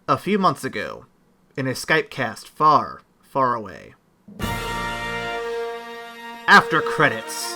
A few months ago, in a Skype cast far, far away. After credits.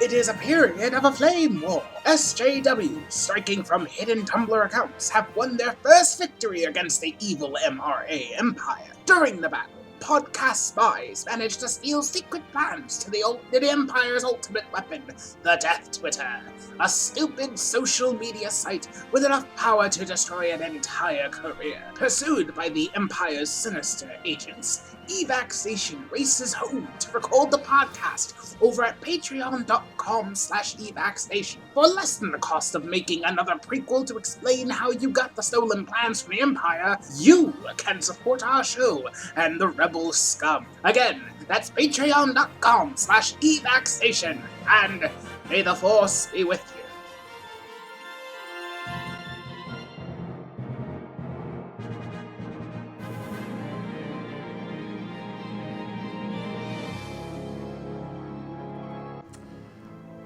It is a period of a flame war. SJWs, striking from hidden Tumblr accounts, have won their first victory against the evil MRA Empire. During the battle, podcast spies managed to steal secret plans to the Empire's ultimate weapon, the Death Twitter, a stupid social media site with enough power to destroy an entire career. Pursued by the Empire's sinister agents, Evacstation races home to record the podcast over at patreon.com/evacstation. For less than the cost of making another prequel to explain how you got the stolen plans from the Empire, you can support our show and the rebel scum. Again, that's patreon.com/evacstation, and may the Force be with you.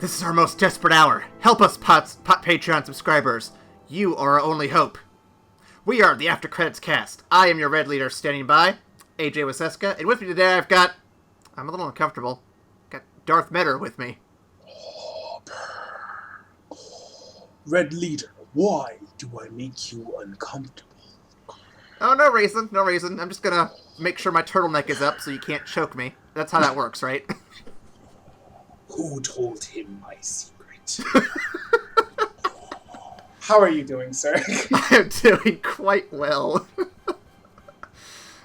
This is our most desperate hour. Help us, Patreon subscribers. You are our only hope. We are the After Credits cast. I am your red leader standing by, AJ Waseska, and with me today I've got... I'm a little uncomfortable. Got Darth Matter with me. Red leader, why do I make you uncomfortable? Oh, no reason. I'm just gonna make sure my turtleneck is up so you can't choke me. That's how that works, right? Who told him my secret? How are you doing, sir? I'm doing quite well.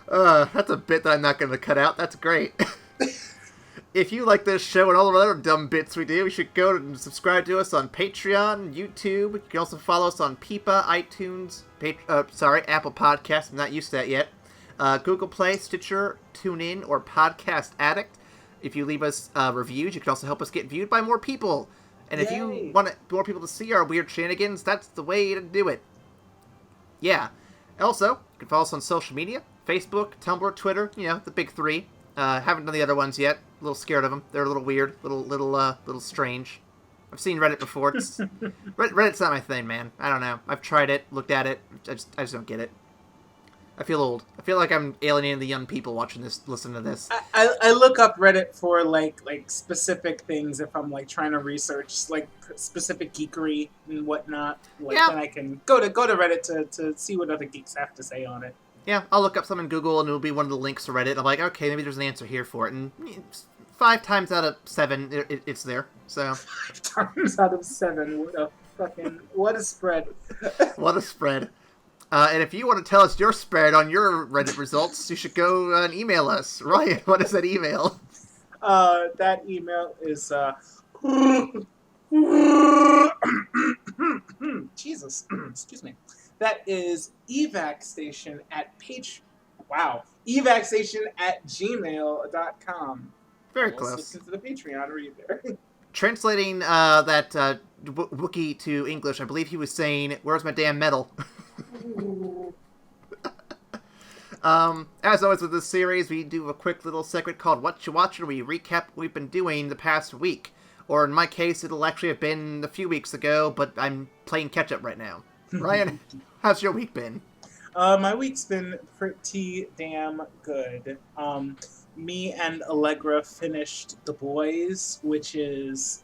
That's a bit that I'm not going to cut out. That's great. If you like this show and all the other dumb bits we do, you should go and subscribe to us on Patreon, YouTube. You can also follow us on Peepa, iTunes, Apple Podcasts. I'm not used to that yet. Google Play, Stitcher, TuneIn, or Podcast Addict. If you leave us reviews, you can also help us get viewed by more people. And if you want more people to see our weird shenanigans, that's the way to do it. Yeah. Also, you can follow us on social media. Facebook, Tumblr, Twitter, the big three. Haven't done the other ones yet. A little scared of them. They're a little weird, little strange. I've seen Reddit before. Reddit's not my thing, man. I don't know. I've tried it, looked at it. I just don't get it. I feel old. I feel like I'm alienating the young people listening to this. I look up Reddit for like specific things if I'm like trying to research like specific geekery and whatnot. Then I can go to Reddit to see what other geeks have to say on it. Yeah, I'll look up something in Google and it'll be one of the links to Reddit. I'm like, okay, maybe there's an answer here for it. And 5 times out of 7, it's there. So 5 times out of 7, what a spread. What a spread. And if you want to tell us your spread on your Reddit results, you should go and email us. Ryan, what is that email? That email is Jesus, excuse me. That is evacstation at evacstation@gmail.com. Very close. Listen to the Patreon read there. Translating that Wookiee to English, I believe he was saying, "Where's my damn medal?" As always with this series, we do a quick little segment called What You Watchin', where we recap what we've been doing the past week. Or in my case, it'll actually have been a few weeks ago, but I'm playing catch-up right now. Ryan, how's your week been? My week's been pretty damn good. Me and Allegra finished The Boys, which is...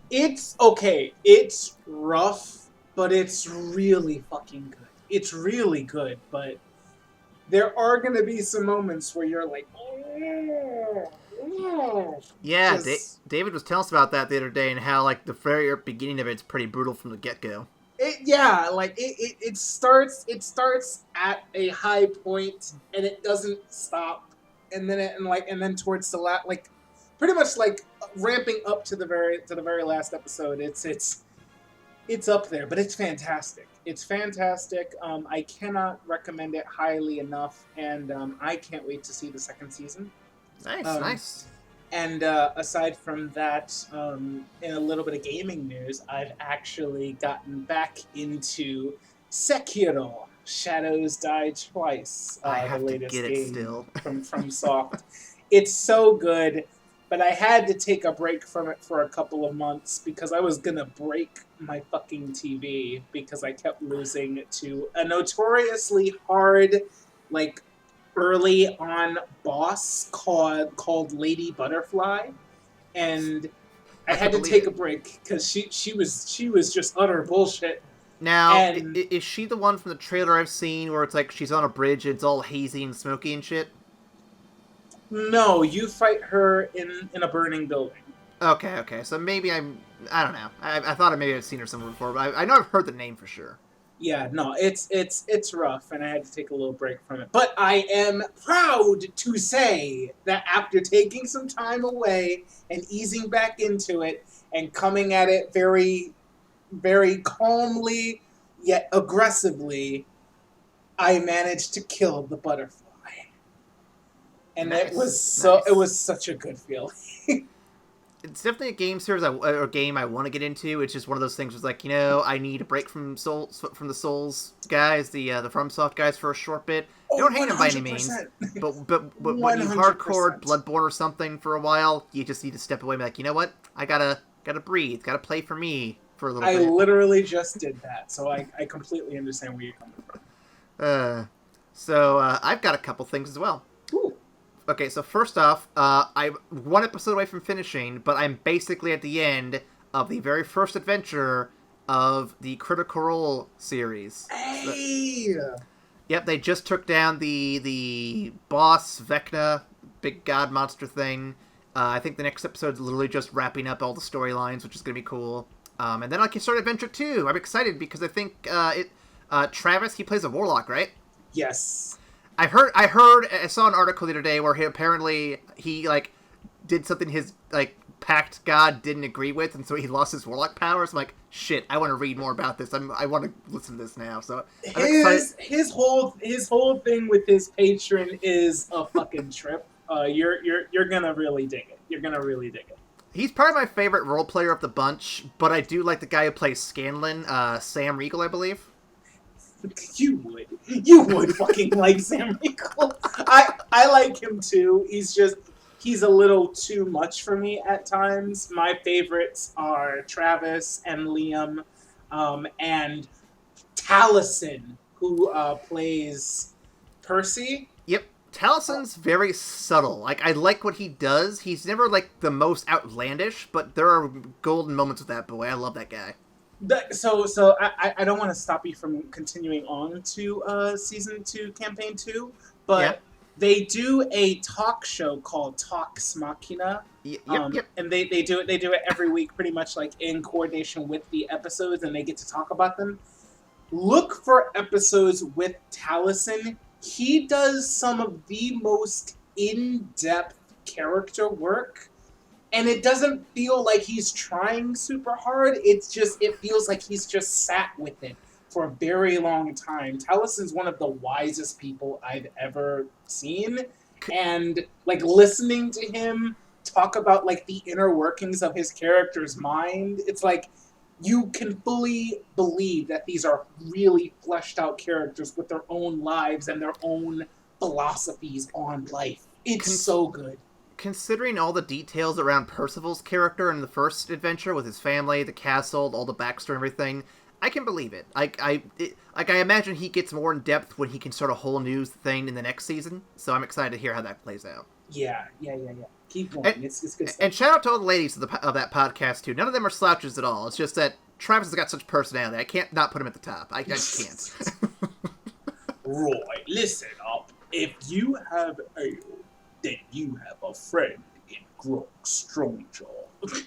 It's okay. It's rough, but it's really fucking good. It's really good, but there are going to be some moments where you're like, yeah, David was telling us about that the other day and how, like, the very beginning of it's pretty brutal from the get-go. It starts at a high point and it doesn't stop, and then towards the last, like, pretty much like ramping up to the very last episode. It's up there, but it's fantastic. It's fantastic. I cannot recommend it highly enough, and I can't wait to see the second season. Nice. And aside from that, in a little bit of gaming news, I've actually gotten back into Sekiro: Shadows Die Twice. I have the latest to get it game still. from Soft. It's so good. But I had to take a break from it for a couple of months because I was gonna break my fucking TV because I kept losing to a notoriously hard, like, early on boss called Lady Butterfly, and I had to take a break because she was just utter bullshit. Now, And is she the one from the trailer I've seen where it's like she's on a bridge and it's all hazy and smoky and shit? no, you fight her in a burning building. Okay. So maybe I don't know. I thought I maybe I've seen her somewhere before, but I know I've heard the name for sure. Yeah, no, it's rough, and I had to take a little break from it. But I am proud to say that after taking some time away and easing back into it and coming at it very, very calmly yet aggressively, I managed to kill the butterfly. And Nice, it was nice. it was such a good feeling. It's definitely a game series or game I want to get into. It's just one of those things. Was like, I need a break from the Souls guys, the FromSoft guys for a short bit. Oh, Don't hate them by any means, but when you hardcore Bloodborne or something for a while, you just need to step away and be like, you know what? I gotta breathe, gotta play for me for a little bit. I literally just did that, so I completely understand where you're coming from. So I've got a couple things as well. Ooh. Okay, so first off, I'm one episode away from finishing, but I'm basically at the end of the very first adventure of the Critical Role series. Hey! Yep, they just took down the boss, Vecna, big god monster thing. I think the next episode's literally just wrapping up all the storylines, which is going to be cool. And then I can start Adventure 2. I'm excited because I think Travis, he plays a warlock, right? Yes. I saw an article the other day where he like did something his like pact god didn't agree with, and so he lost his warlock powers. I'm like, shit, I want to read more about this. I want to listen to this now. So his whole thing with his patron is a fucking trip. You're gonna really dig it. You're gonna really dig it. He's probably my favorite role player of the bunch, but I do like the guy who plays Scanlan, Sam Riegel, I believe. You would fucking like Sam Riegel. I like him too. He's a little too much for me at times. My favorites are Travis and Liam, and Taliesin, who plays Percy. Yep. Talison's very subtle. Like, I like what he does. He's never, like, the most outlandish, but there are golden moments with that boy. I love that guy. So I don't want to stop you from continuing on to season 2, campaign 2, but they do a talk show called Talks Machina. Yep. And they do it every week, pretty much like in coordination with the episodes, and they get to talk about them. Look for episodes with Taliesin. He does some of the most in-depth character work. And it doesn't feel like he's trying super hard. It feels like he's just sat with it for a very long time. Talison's one of the wisest people I've ever seen. And, like, listening to him talk about, like, the inner workings of his character's mind, it's like you can fully believe that these are really fleshed out characters with their own lives and their own philosophies on life. It's so good. Considering all the details around Percival's character in the first adventure with his family, the castle, all the backstory and everything, I can believe it. I imagine he gets more in depth when he can start a whole new thing in the next season. So I'm excited to hear how that plays out. Yeah. Keep going. It's good stuff. And shout out to all the ladies of that podcast too. None of them are slouches at all. It's just that Travis has got such personality. I can't not put him at the top. I just can't. Roy, listen up. If you have ale, then you have a friend in Grog Strongjaw.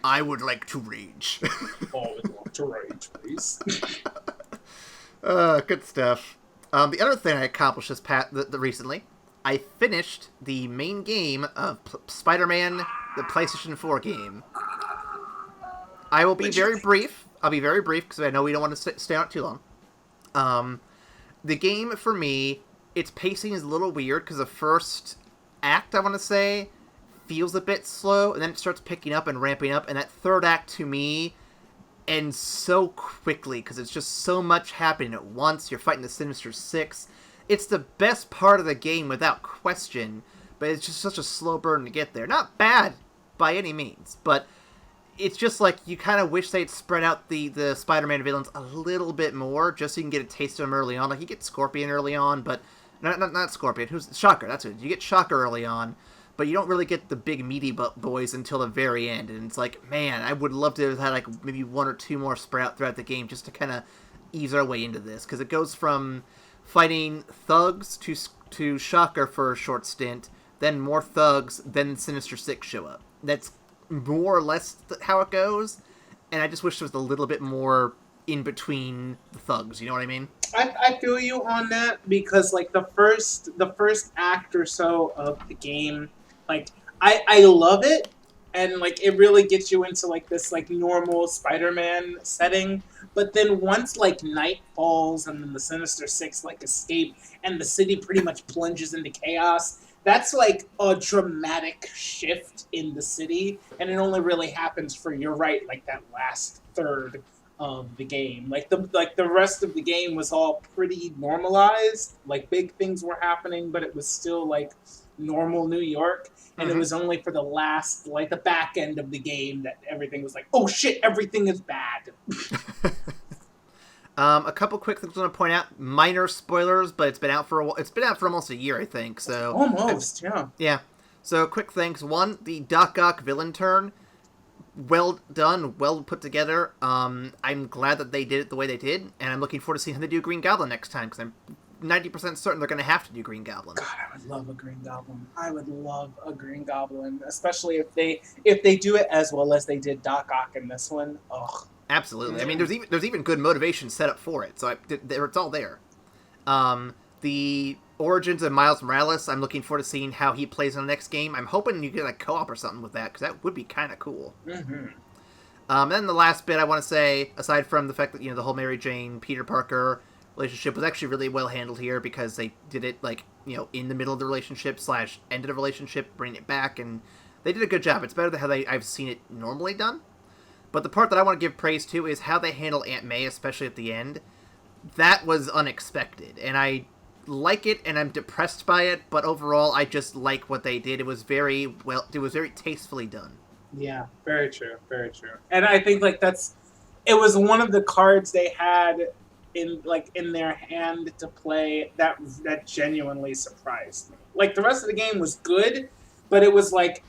I would like to rage. I would like to rage, please. Good stuff. The other thing I accomplished recently, I finished the main game of Spider-Man, the PlayStation 4 game. I will be very brief. I'll be very brief because I know we don't want to stay on it too long. The game, for me, its pacing is a little weird because the first act, I want to say, feels a bit slow, and then it starts picking up and ramping up, and that third act, to me, ends so quickly because it's just so much happening at once. You're fighting the Sinister Six. It's the best part of the game without question, but it's just such a slow burn to get there. Not bad, by any means, but it's just like you kind of wish they'd spread out the Spider-Man villains a little bit more, just so you can get a taste of them early on. Like, you get Scorpion early on, but not Scorpion. Who's Shocker? That's it. You get Shocker early on, but you don't really get the big meaty boys until the very end. And it's like, man, I would love to have had like maybe one or two more spread out throughout the game just to kind of ease our way into this, because it goes from fighting thugs to Shocker for a short stint, then more thugs, then Sinister Six show up. That's more or less how it goes, and I just wish there was a little bit more in between the thugs. You know what I mean? I feel you on that, because like the first act or so of the game, like I love it, and like it really gets you into like this like normal Spider-Man setting. But then once like night falls and then the Sinister Six like escape and the city pretty much plunges into chaos, that's like a dramatic shift in the city, and it only really happens for, you're right, like that last third of the game. Like the rest of the game was all pretty normalized. Like big things were happening, but it was still like normal New York. And it was only for the last, like the back end of the game, that everything was like, oh shit, everything is bad. A couple quick things I want to point out. Minor spoilers, but it's been out for almost a year, I think. So almost, yeah. Yeah. So quick things. One, the Doc Ock villain turn. Well done, well put together. I'm glad that they did it the way they did, and I'm looking forward to seeing how they do Green Goblin next time, because I'm 90% certain they're going to have to do Green Goblin. God, I would love a Green Goblin. I would love a Green Goblin, especially if they do it as well as they did Doc Ock in this one. Ugh. Absolutely. Yeah. I mean, there's even good motivation set up for it, so it's all there. The origins of Miles Morales, I'm looking forward to seeing how he plays in the next game. I'm hoping you get a co-op or something with that, because that would be kind of cool. And then the last bit I want to say, aside from the fact that, the whole Mary Jane, Peter Parker relationship was actually really well handled here, because they did it, like, in the middle of the relationship / end of the relationship, bring it back, and they did a good job. It's better than how I've seen it normally done. But the part that I want to give praise to is how they handle Aunt May, especially at the end. That was unexpected, and I like it, and I'm depressed by it, but overall, I just like what they did. It was very tastefully done. Yeah, very true, very true. And I think, like, it was one of the cards they had in their hand to play that genuinely surprised me. Like, the rest of the game was good, but it was like,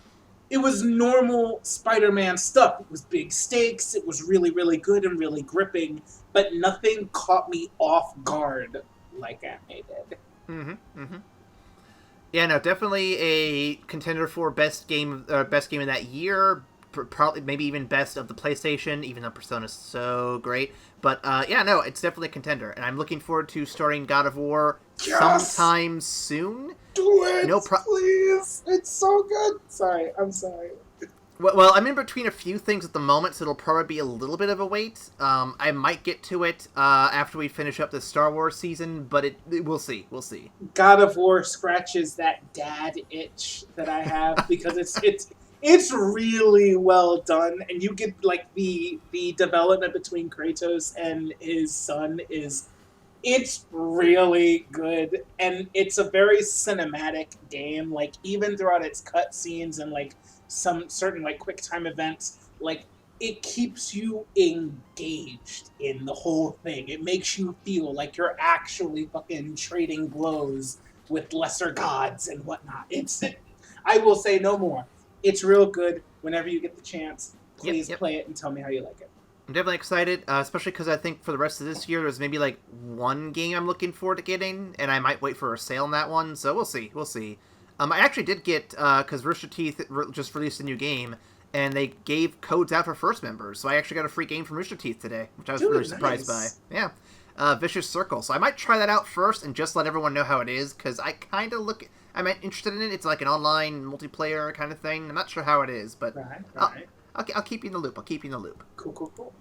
it was normal Spider-Man stuff. It was big stakes, it was really, really good and really gripping, but nothing caught me off guard like Aunt May did. Yeah, no, definitely a contender for best game of that year. Probably, maybe even best of the PlayStation, even though Persona's so great. But yeah, no, it's definitely a contender, and I'm looking forward to starting God of War sometime soon. Do it, please! It's so good. Sorry, I'm sorry. Well, I'm in between a few things at the moment, so it'll probably be a little bit of a wait. I might get to it after we finish up the Star Wars season, but we'll see. We'll see. God of War scratches that dad itch that I have, because it's really well done, and you get like the development between Kratos and his son it's really good, and it's a very cinematic game. Like, even throughout its cutscenes and like some certain like quick time events, like, it keeps you engaged in the whole thing. It makes you feel like you're actually fucking trading blows with lesser gods and whatnot. I will say no more. It's real good. Whenever you get the chance, please play it and tell me how you like it. I'm definitely excited, especially because I think for the rest of this year, there's maybe like one game I'm looking forward to getting, and I might wait for a sale on that one, so we'll see. I actually did get, because Rooster Teeth just released a new game, and they gave codes out for first members, so I actually got a free game from Rooster Teeth today, which I was really surprised by. Yeah. Vicious Circle. So I might try that out first and just let everyone know how it is, because I'm interested in it. It's like an online multiplayer kind of thing. I'm not sure how it is, but right. I'll keep you in the loop. Cool.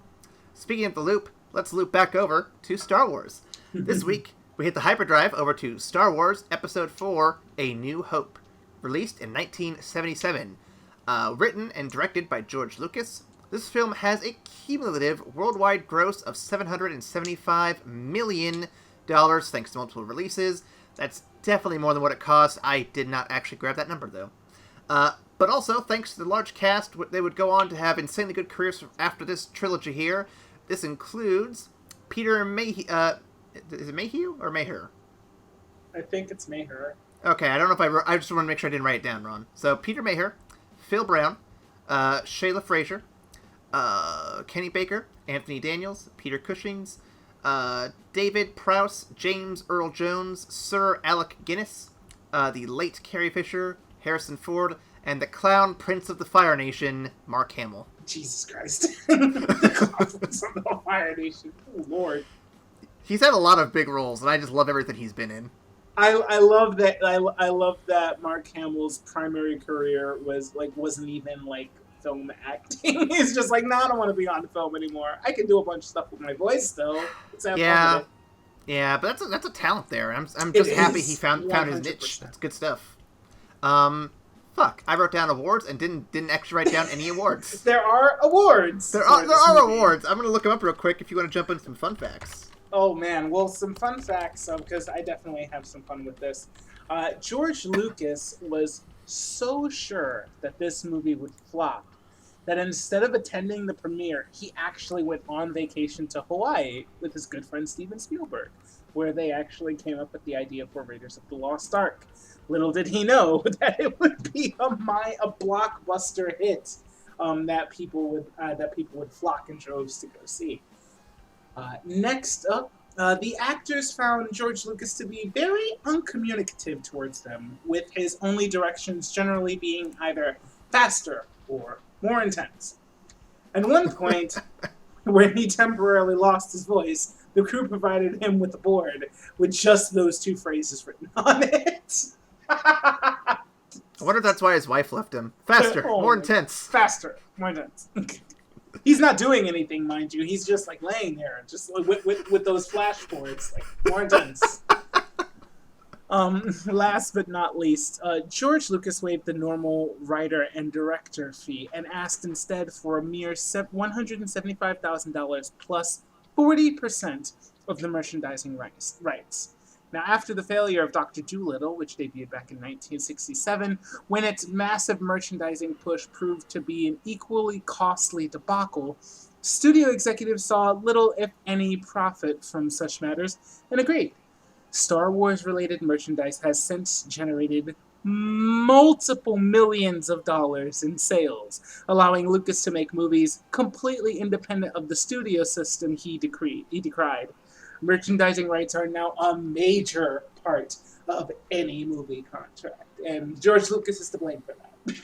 Speaking of the loop, let's loop back over to Star Wars. This week, we hit the hyperdrive over to Star Wars Episode 4, A New Hope, released in 1977. Written and directed by George Lucas, this film has a cumulative worldwide gross of $775 million, thanks to multiple releases. That's definitely more than what it cost. I did not actually grab that number, though. But also, thanks to the large cast, they would go on to have insanely good careers after this trilogy here. This includes Peter Mayhew. Is it Mayhew or Mayher? I think it's Mayher. Okay, I don't know if I just want to make sure I didn't write it down, Ron. So, Peter Mayher, Phil Brown, Shayla Fraser, Kenny Baker, Anthony Daniels, Peter Cushings, David Prowse, James Earl Jones, Sir Alec Guinness, the late Carrie Fisher, Harrison Ford, and the Clown Prince of the Fire Nation, Mark Hamill. Jesus Christ. The Clown Prince of the Fire Nation. Oh, Lord. He's had a lot of big roles, and I just love everything he's been in. I love that. I love that Mark Hamill's primary career wasn't even film acting. He's just like, no, I don't want to be on film anymore. I can do a bunch of stuff with my voice still. Let's have fun with it. Yeah, but that's a talent there. I'm just happy he found his niche. That's good stuff. Fuck, I wrote down awards and didn't actually write down any awards. There are awards. There are awards. I'm gonna look them up real quick if you want to jump into some fun facts. Oh man, well, some fun facts, because I definitely have some fun with this. George Lucas was so sure that this movie would flop that instead of attending the premiere, he actually went on vacation to Hawaii with his good friend Steven Spielberg, where they actually came up with the idea for Raiders of the Lost Ark. Little did he know that it would be a blockbuster hit that people would flock in droves to go see. Next up, the actors found George Lucas to be very uncommunicative towards them, with his only directions generally being either faster or more intense. At one point, when he temporarily lost his voice, the crew provided him with a board with just those two phrases written on it. I wonder if that's why his wife left him. Faster, more intense. Faster, more intense. He's not doing anything, mind you. He's just laying there, just with those flashboards, more intense. Last but not least, George Lucas waived the normal writer and director fee and asked instead for a mere $175,000 plus 40% of the merchandising rights. Now, after the failure of Dr. Dolittle, which debuted back in 1967, when its massive merchandising push proved to be an equally costly debacle, studio executives saw little, if any, profit from such matters and agreed. Star Wars-related merchandise has since generated multiple millions of dollars in sales, allowing Lucas to make movies completely independent of the studio system he decried. Merchandising rights are now a major part of any movie contract, and George Lucas is to blame for that.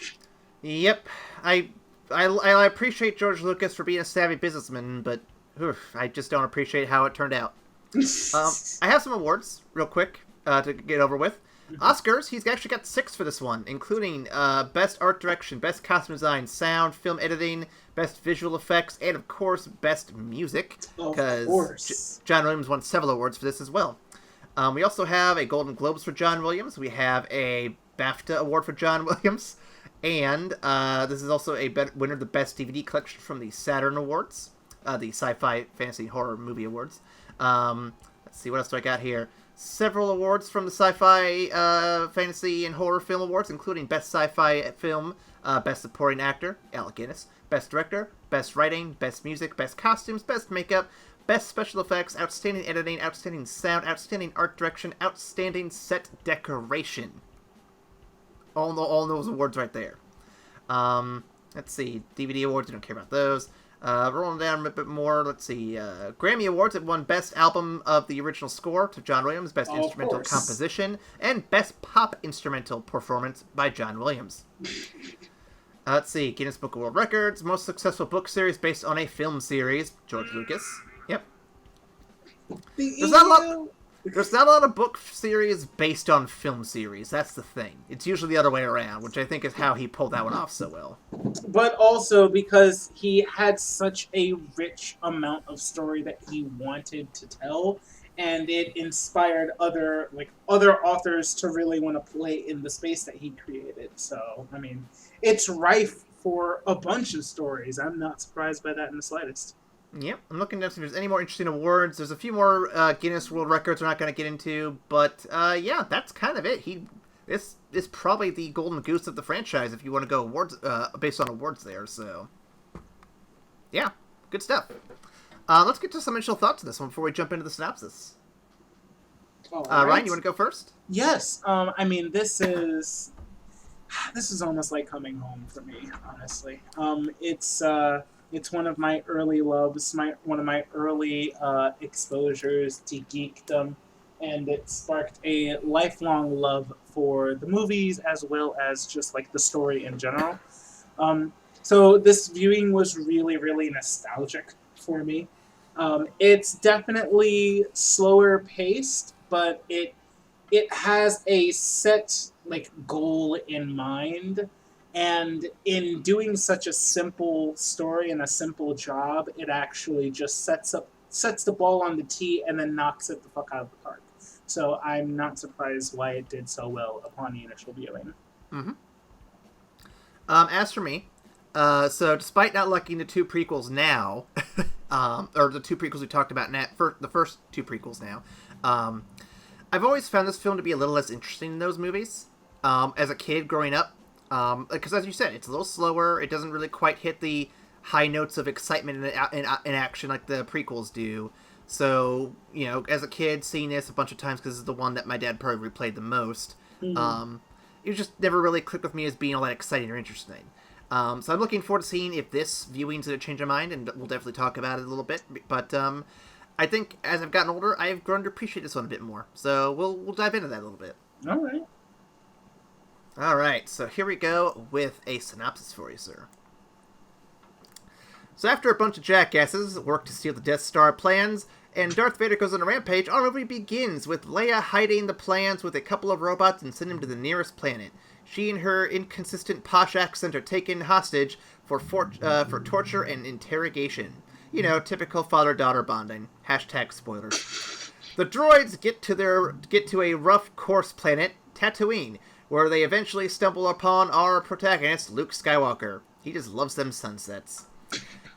Yep, I appreciate George Lucas for being a savvy businessman, but I just don't appreciate how it turned out. I have some awards, real quick, to get over with. Oscars, he's actually got 6 for this one, including Best Art Direction, Best Costume Design, Sound, Film Editing, Best Visual Effects, and of course, Best Music, because John Williams won several awards for this as well. We also have a Golden Globes for John Williams, we have a BAFTA award for John Williams, and this is also a winner of the Best DVD Collection from the Saturn Awards, the Sci-Fi Fantasy Horror Movie Awards. Let's see, what else do I got here? Several awards from the Sci-Fi Fantasy and Horror Film Awards, including Best Sci-Fi Film, Best Supporting Actor, Alec Guinness, Best Director, Best Writing, Best Music, Best Costumes, Best Makeup, Best Special Effects, Outstanding Editing, Outstanding Sound, Outstanding Art Direction, Outstanding Set Decoration. All those awards right there. Let's see, DVD awards, we don't care about those. Rolling down a bit more, let's see, Grammy Awards, it won Best Album of the Original Score to John Williams, Best Instrumental Composition, and Best Pop Instrumental Performance by John Williams. Let's see, Guinness Book of World Records, Most Successful Book Series based on a Film Series, George Lucas. Yep. There's not a lot of book series based on film series. That's the thing. It's usually the other way around, which I think is how he pulled that one off so well. But also because he had such a rich amount of story that he wanted to tell, and it inspired other authors to really want to play in the space that he created. So, I mean, it's rife for a bunch of stories. I'm not surprised by that in the slightest. Yep, I'm looking to see if there's any more interesting awards. There's a few more Guinness World Records we're not going to get into, but yeah, that's kind of it. This is probably the golden goose of the franchise if you want to go awards based on awards there. So, yeah, good stuff. Let's get to some initial thoughts on this one before we jump into the synopsis. Right. Ryan, you want to go first? Yes. I mean, this is almost like coming home for me, honestly. It's one of my early loves, one of my early exposures to geekdom, and it sparked a lifelong love for the movies as well as just like the story in general. So this viewing was really, really nostalgic for me. It's definitely slower paced, but it has a set like goal in mind, and in doing such a simple story and a simple job, it actually just sets the ball on the tee and then knocks it the fuck out of the park. So I'm not surprised why it did so well upon the initial viewing. Mm-hmm. As for me, so despite not liking the two prequels now, or the two prequels we talked about now, the first two prequels now, I've always found this film to be a little less interesting than those movies. As a kid growing up, because as you said, it's a little slower. It doesn't really quite hit the high notes of excitement in action like the prequels do. So, you know, as a kid, seeing this a bunch of times, because this is the one that my dad probably replayed the most, it just never really clicked with me as being all that exciting or interesting. So I'm looking forward to seeing if this viewing's going to change my mind, and we'll definitely talk about it a little bit. But I think as I've gotten older, I've grown to appreciate this one a bit more. So we'll dive into that a little bit. All right. All right, so here we go with a synopsis for you, sir. So after a bunch of jackasses work to steal the Death Star plans, and Darth Vader goes on a rampage, our movie begins with Leia hiding the plans with a couple of robots and sending them to the nearest planet. She and her inconsistent posh accent are taken hostage for torture and interrogation. You know, typical father-daughter bonding. # spoilers. The droids get to a rough course planet, Tatooine, where they eventually stumble upon our protagonist, Luke Skywalker. He just loves them sunsets.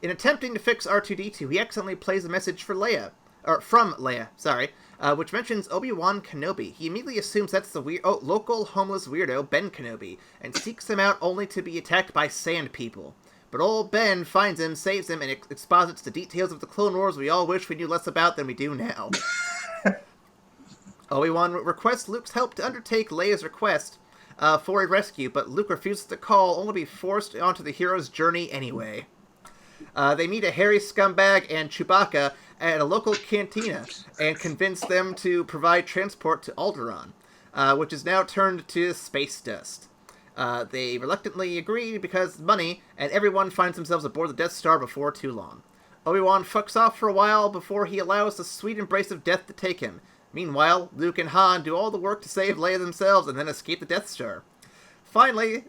In attempting to fix R2-D2, he accidentally plays a message from Leia, which mentions Obi-Wan Kenobi. He immediately assumes that's the local homeless weirdo, Ben Kenobi, and seeks him out only to be attacked by sand people. But old Ben finds him, saves him, and exposits the details of the Clone Wars we all wish we knew less about than we do now. Obi-Wan requests Luke's help to undertake Leia's request for a rescue, but Luke refuses the call, only to be forced onto the hero's journey anyway. They meet a hairy scumbag and Chewbacca at a local cantina and convince them to provide transport to Alderaan, which is now turned to space dust. They reluctantly agree because money, and everyone finds themselves aboard the Death Star before too long. Obi-Wan fucks off for a while before he allows the sweet embrace of death to take him. Meanwhile, Luke and Han do all the work to save Leia themselves and then escape the Death Star. Finally,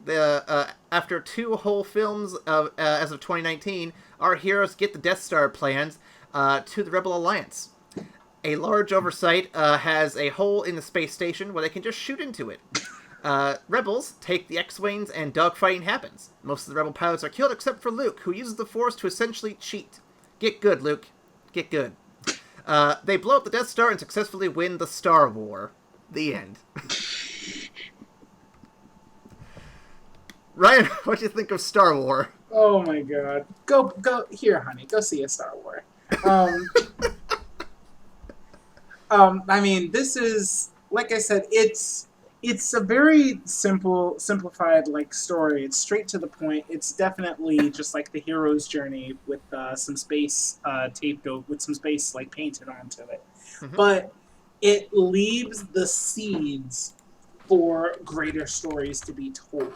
after 2 whole films as of 2019, our heroes get the Death Star plans to the Rebel Alliance. A large oversight has a hole in the space station where they can just shoot into it. Rebels take the X-Wings and dogfighting happens. Most of the Rebel pilots are killed except for Luke, who uses the Force to essentially cheat. Get good, Luke. Get good. They blow up the Death Star and successfully win the Star War. The end. Ryan, what do you think of Star War? Oh my god. Go here, honey. Go see a Star War. I mean, this is, like I said, it's a very simplified like story. It's straight to the point. It's definitely just like the hero's journey with some space taped over, with some space like painted onto it. Mm-hmm. But it leaves the seeds for greater stories to be told.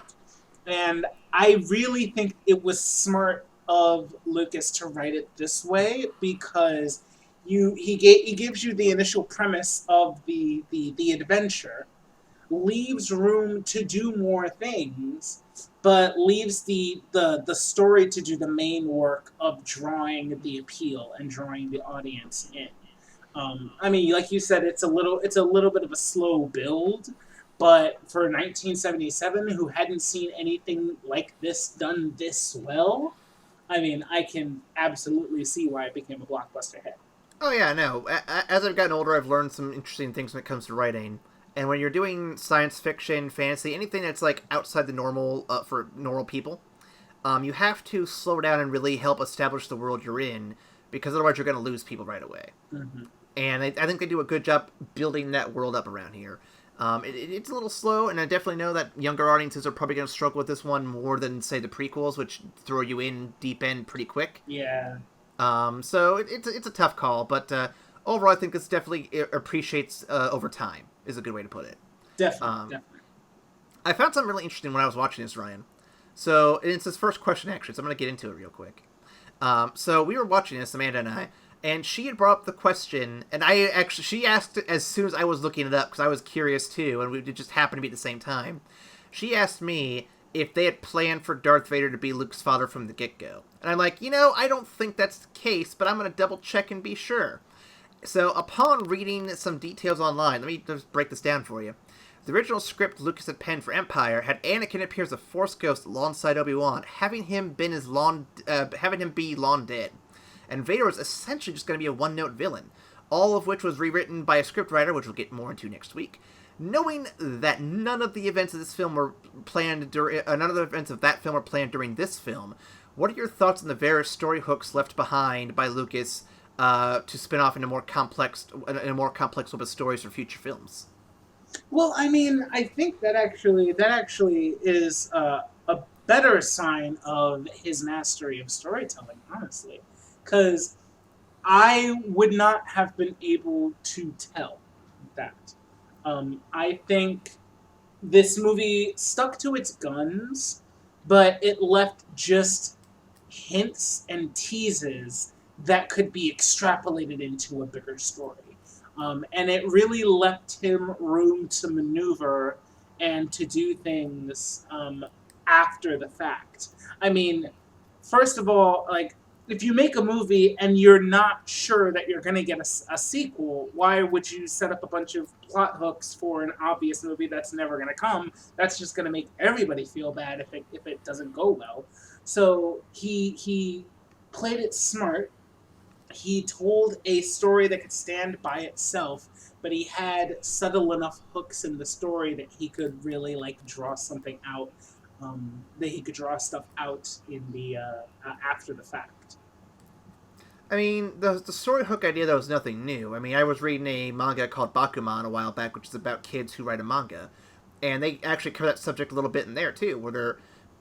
And I really think it was smart of Lucas to write it this way, because he gives you the initial premise of the adventure, leaves room to do more things, but leaves the story to do the main work of drawing the appeal and drawing the audience in. I mean, like you said, it's a little bit of a slow build, but for 1977, who hadn't seen anything like this done this well, I mean, I can absolutely see why it became a blockbuster hit. Oh yeah, no. As I've gotten older, I've learned some interesting things when it comes to writing. And when you're doing science fiction, fantasy, anything that's like outside the normal for normal people, you have to slow down and really help establish the world you're in, because otherwise you're going to lose people right away. Mm-hmm. And I think they do a good job building that world up around here. It's a little slow, and I definitely know that younger audiences are probably going to struggle with this one more than, say, the prequels, which throw you in deep end pretty quick. Yeah. So it's a tough call, but overall I think this definitely appreciates over time, is a good way to put it. Definitely. I found something really interesting when I was watching this, Ryan. So it's his first question, actually, so I'm going to get into it real quick. So we were watching this, Amanda and I, and she had brought up the question, and she asked it as soon as I was looking it up, because I was curious too, and it just happened to be at the same time. She asked me if they had planned for Darth Vader to be Luke's father from the get-go. And I'm like, I don't think that's the case, but I'm going to double check and be sure. So upon reading some details online, let me just break this down for you. The original script Lucas had penned for Empire had Anakin appear as a Force ghost alongside Obi-Wan, having him be long dead. And Vader was essentially just going to be a one-note villain, all of which was rewritten by a scriptwriter, which we'll get more into next week. Knowing that none of the events of this film were planned none of the events of that film were planned during this film, what are your thoughts on the various story hooks left behind by Lucas to spin off into more complex web of stories for future films? Well, I mean, I think that actually is a better sign of his mastery of storytelling, honestly, because I would not have been able to tell that. I think this movie stuck to its guns, but it left just hints and teases that could be extrapolated into a bigger story. And it really left him room to maneuver and to do things after the fact. I mean, first of all, like, if you make a movie and you're not sure that you're going to get a sequel, why would you set up a bunch of plot hooks for an obvious movie that's never going to come? That's just going to make everybody feel bad if it doesn't go well. So he played it smart. He told a story that could stand by itself, but he had subtle enough hooks in the story that he could really draw something out. That he could draw stuff out in the after the fact. I mean, the story hook idea, though, is nothing new. I mean, I was reading a manga called Bakuman a while back, which is about kids who write a manga. And they actually cover that subject a little bit in there, too, where they're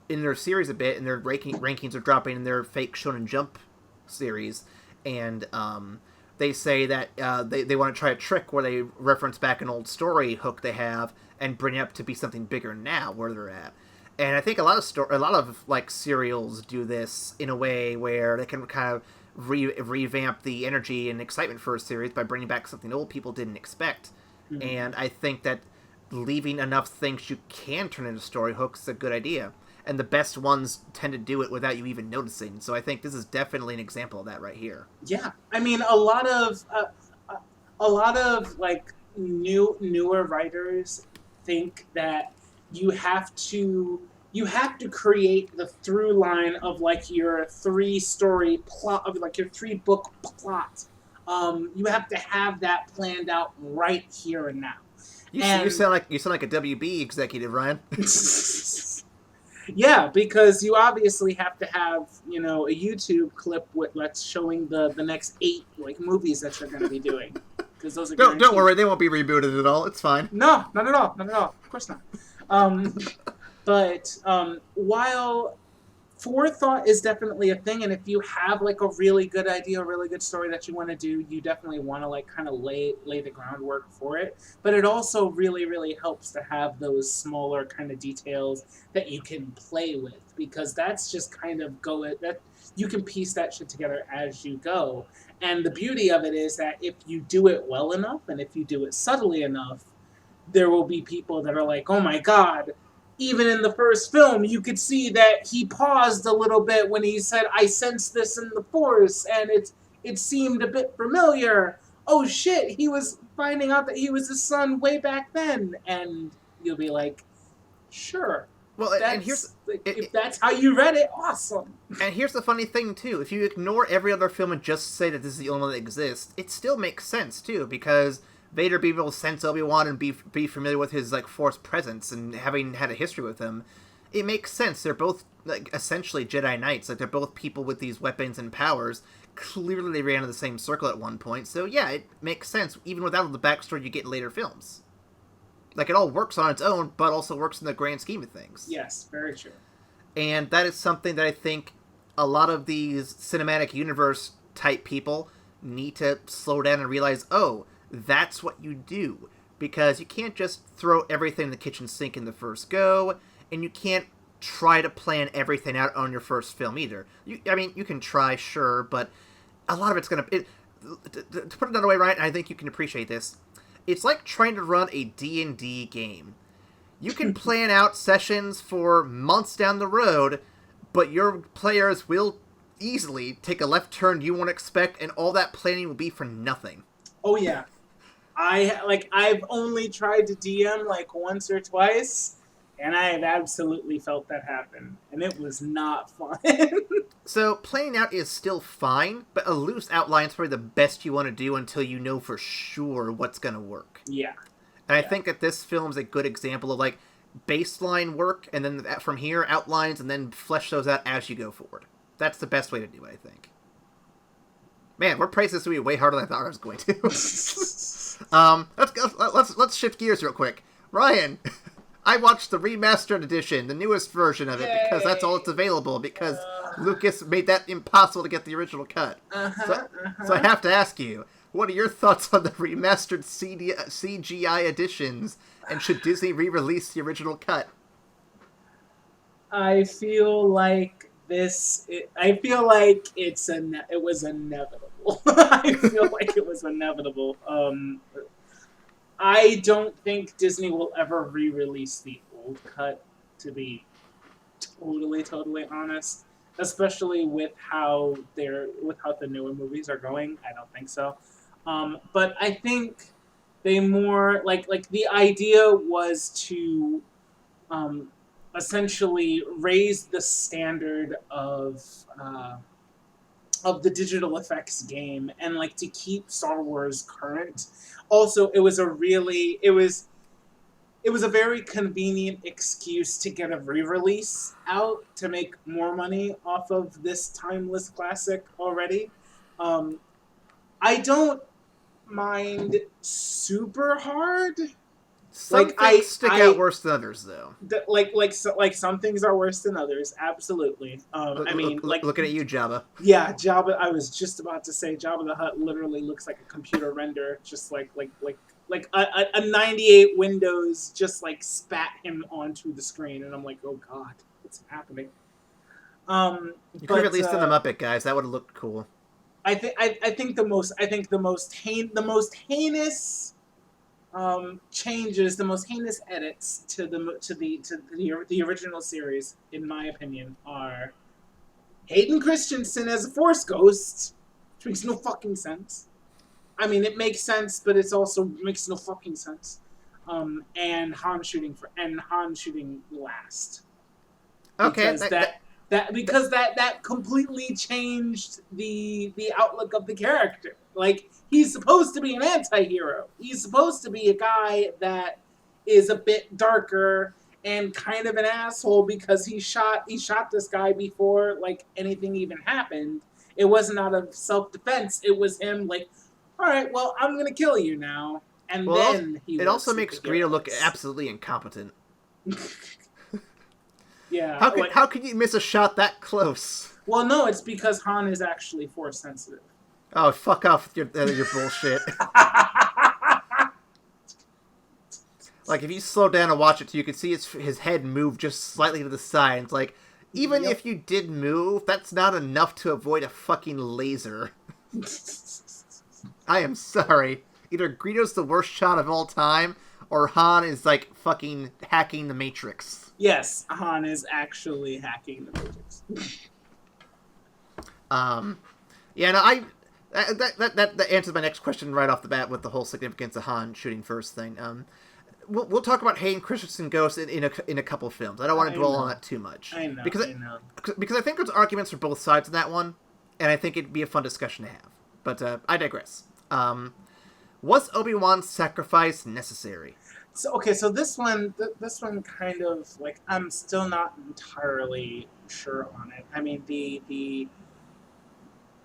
in their series a bit, and their rankings are dropping in their fake Shonen Jump series. And they say that they want to try a trick where they reference back an old story hook they have and bring it up to be something bigger now where they're at. And I think a lot of serials do this in a way where they can kind of revamp the energy and excitement for a series by bringing back something old people didn't expect. Mm-hmm. And I think that leaving enough things you can turn into story hooks is a good idea. And the best ones tend to do it without you even noticing. So I think this is definitely an example of that right here. Yeah, I mean, a lot of newer writers think that you have to create the through line of your 3-story plot of your 3-book plot. You have to have that planned out right here and now. You sound like a WB executive, Ryan. Yeah, because you obviously have to have a YouTube clip that's showing the next 8 movies that you're going to be doing. Because those are don't worry, they won't be rebooted at all. It's fine. No, not at all. Of course not. But while forethought is definitely a thing, and if you have a really good idea, a really good story that you want to do, you definitely want to kind of lay the groundwork for it. But it also really, really helps to have those smaller kind of details that you can play with, because that's just kind of that you can piece that shit together as you go. And the beauty of it is that if you do it well enough and if you do it subtly enough, there will be people that are like, oh my god, even in the first film, you could see that he paused a little bit when he said, I sense this in the Force, and it seemed a bit familiar. Oh shit, he was finding out that he was his son way back then. And you'll be like, sure. Well, and if that's how you read it, awesome. And here's the funny thing, too. If you ignore every other film and just say that this is the only one that exists, it still makes sense, too, because Vader being able to sense Obi-Wan and be familiar with his, like, Force presence and having had a history with him, it makes sense. They're both, like, essentially Jedi Knights. Like, they're both people with these weapons and powers. Clearly they ran in the same circle at one point, so yeah, it makes sense, even without the backstory you get in later films. Like, it all works on its own, but also works in the grand scheme of things. Yes, very true. And that is something that I think a lot of these cinematic universe type people need to slow down and realize, oh, that's what you do. Because you can't just throw everything in the kitchen sink in the first go, and you can't try to plan everything out on your first film either. You can try, sure, but a lot of it's going to... To put it another way, Ryan, I think you can appreciate this. It's like trying to run a D&D game. You can plan out sessions for months down the road, but your players will easily take a left turn you won't expect, and all that planning will be for nothing. Oh, yeah. I've only tried to DM, like, once or twice, and I have absolutely felt that happen, and it was not fun. So, planning out is still fine, but a loose outline is probably the best you want to do until you know for sure what's going to work. Yeah. And I think that this film's a good example of, like, baseline work, and then from here, outlines, and then flesh those out as you go forward. That's the best way to do it, I think. Man, we're praising this movie way harder than I thought I was going to. Let's shift gears real quick. Ryan, I watched the remastered edition, the newest version of it, because that's all that's available, because Lucas made that impossible to get the original cut. So I have to ask you, what are your thoughts on the remastered CGI editions, and should Disney re-release the original cut? I feel like it was inevitable. I feel like it was inevitable. I don't think Disney will ever re-release the old cut, to be totally honest. Especially with how the newer movies are going. I don't think so. But I think they more like the idea was to essentially raise the standard of the digital effects game, and like to keep Star Wars current. Also, it was a very convenient excuse to get a re-release out to make more money off of this timeless classic already. I don't mind super hard. Some things stick out worse than others, though. Some things are worse than others. Absolutely. Looking at you, Jabba. Yeah, Jabba. I was just about to say Jabba the Hutt literally looks like a computer render, just like a 98 Windows just like spat him onto the screen, and I'm like, oh god, what's happening? You could have at least done the Muppet guys. That would have looked cool. I think the most heinous changes, the most heinous edits to the original series, in my opinion, are Hayden Christensen as a Force Ghost, which makes no fucking sense. I mean, it makes sense, but it also makes no fucking sense. And Han shooting last. Okay, because that completely changed the outlook of the character. Like, he's supposed to be an anti-hero. He's supposed to be a guy that is a bit darker and kind of an asshole because he shot this guy before like anything even happened. It wasn't out of self-defense. It was him like, all right, well, I'm gonna kill you now. And then it also makes Greedo look absolutely incompetent. Yeah. How can you miss a shot that close? Well, no, it's because Han is actually Force sensitive. Oh, fuck off with your bullshit. Like, if you slow down and watch it, you can see his head move just slightly to the side. It's like, even if you did move, that's not enough to avoid a fucking laser. I am sorry. Either Greedo's the worst shot of all time, or Han is, like, fucking hacking the Matrix. Yes, Han is actually hacking the Matrix. Yeah, no, that answers my next question right off the bat with the whole significance of Han shooting first thing. We'll talk about Hayden Christensen Ghost in a couple of films. I don't want to dwell on that too much. I know. Because I think there's arguments for both sides of that one, and I think it'd be a fun discussion to have. But I digress. Was Obi-Wan's sacrifice necessary? So this one kind of, like, I'm still not entirely sure on it. I mean,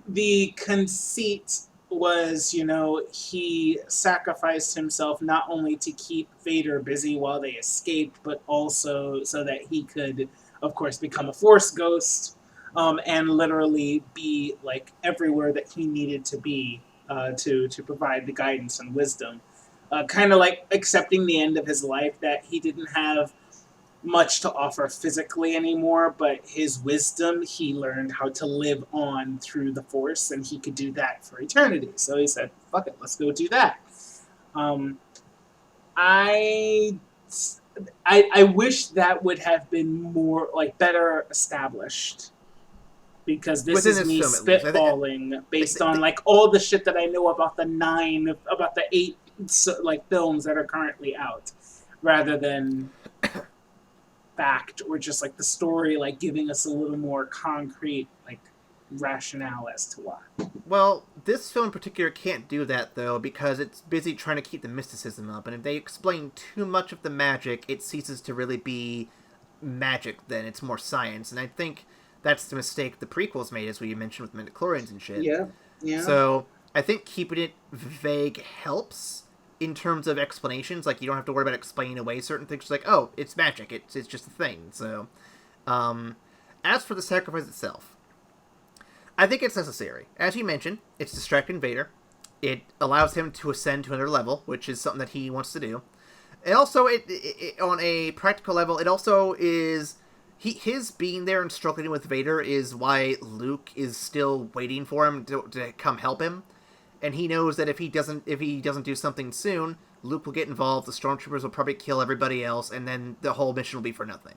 the conceit was, he sacrificed himself not only to keep Vader busy while they escaped, but also so that he could, of course, become a Force ghost, and literally be, like, everywhere that he needed to be, to provide the guidance and wisdom. Kind of like accepting the end of his life, that he didn't have much to offer physically anymore, but his wisdom, he learned how to live on through the Force, and he could do that for eternity. So he said, fuck it, let's go do that. I wish that would have been more, like, better established, because this Within is this me film, spitballing based on, like, all the shit that I know about the 8 like films that are currently out, rather than fact, or just, like, the story, like, giving us a little more concrete, like, rationale as to why. Well, this film in particular can't do that, though, because it's busy trying to keep the mysticism up, and if they explain too much of the magic, it ceases to really be magic then. It's more science, and I think that's the mistake the prequels made, as we mentioned with midichlorians and shit. Yeah. So, I think keeping it vague helps in terms of explanations. Like, you don't have to worry about explaining away certain things. It's like, oh, it's magic. It's just a thing. So, as for the sacrifice itself, I think it's necessary. As you mentioned, it's distracting Vader. It allows him to ascend to another level, which is something that he wants to do. And also, it on a practical level, it also is... His being there and struggling with Vader is why Luke is still waiting for him to come help him. And he knows that if he doesn't do something soon, Luke will get involved, the Stormtroopers will probably kill everybody else, and then the whole mission will be for nothing.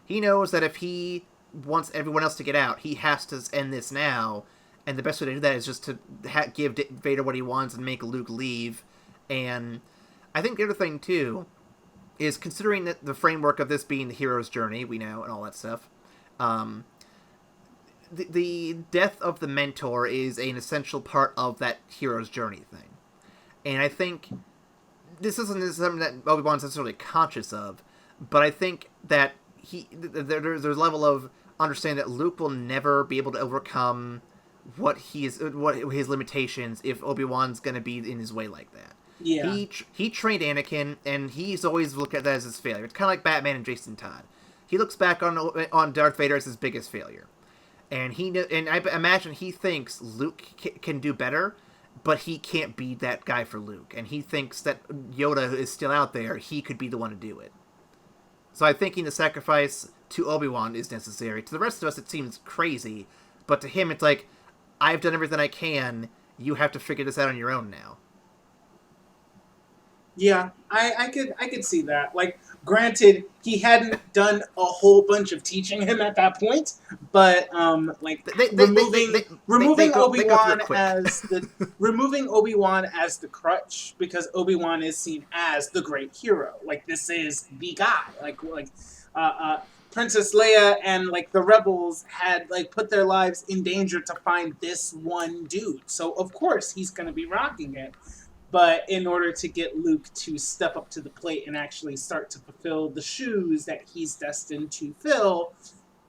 He knows that if he wants everyone else to get out, he has to end this now, and the best way to do that is just to give Vader what he wants and make Luke leave. And I think the other thing, too, is considering that the framework of this being the hero's journey, we know, and all that stuff, the death of the mentor is an essential part of that hero's journey thing. And I think this isn't something that Obi-Wan's necessarily conscious of, but I think that there's a level of understanding that Luke will never be able to overcome what his limitations if Obi-Wan's going to be in his way like that. Yeah. He trained Anakin, and he's always looked at that as his failure. It's kind of like Batman and Jason Todd. He looks back on Darth Vader as his biggest failure. And I imagine he thinks Luke can do better, but he can't be that guy for Luke. And he thinks that Yoda is still out there. He could be the one to do it. So I'm thinking the sacrifice to Obi-Wan is necessary. To the rest of us, it seems crazy. But to him, it's like, I've done everything I can. You have to figure this out on your own now. Yeah, I could see that. Like, granted, he hadn't done a whole bunch of teaching him at that point, but removing Obi-Wan as the crutch, because Obi-Wan is seen as the great hero. Like, this is the guy. Like Princess Leia and, like, the rebels had, like, put their lives in danger to find this one dude. So of course he's going to be rocking it. But in order to get Luke to step up to the plate and actually start to fulfill the shoes that he's destined to fill,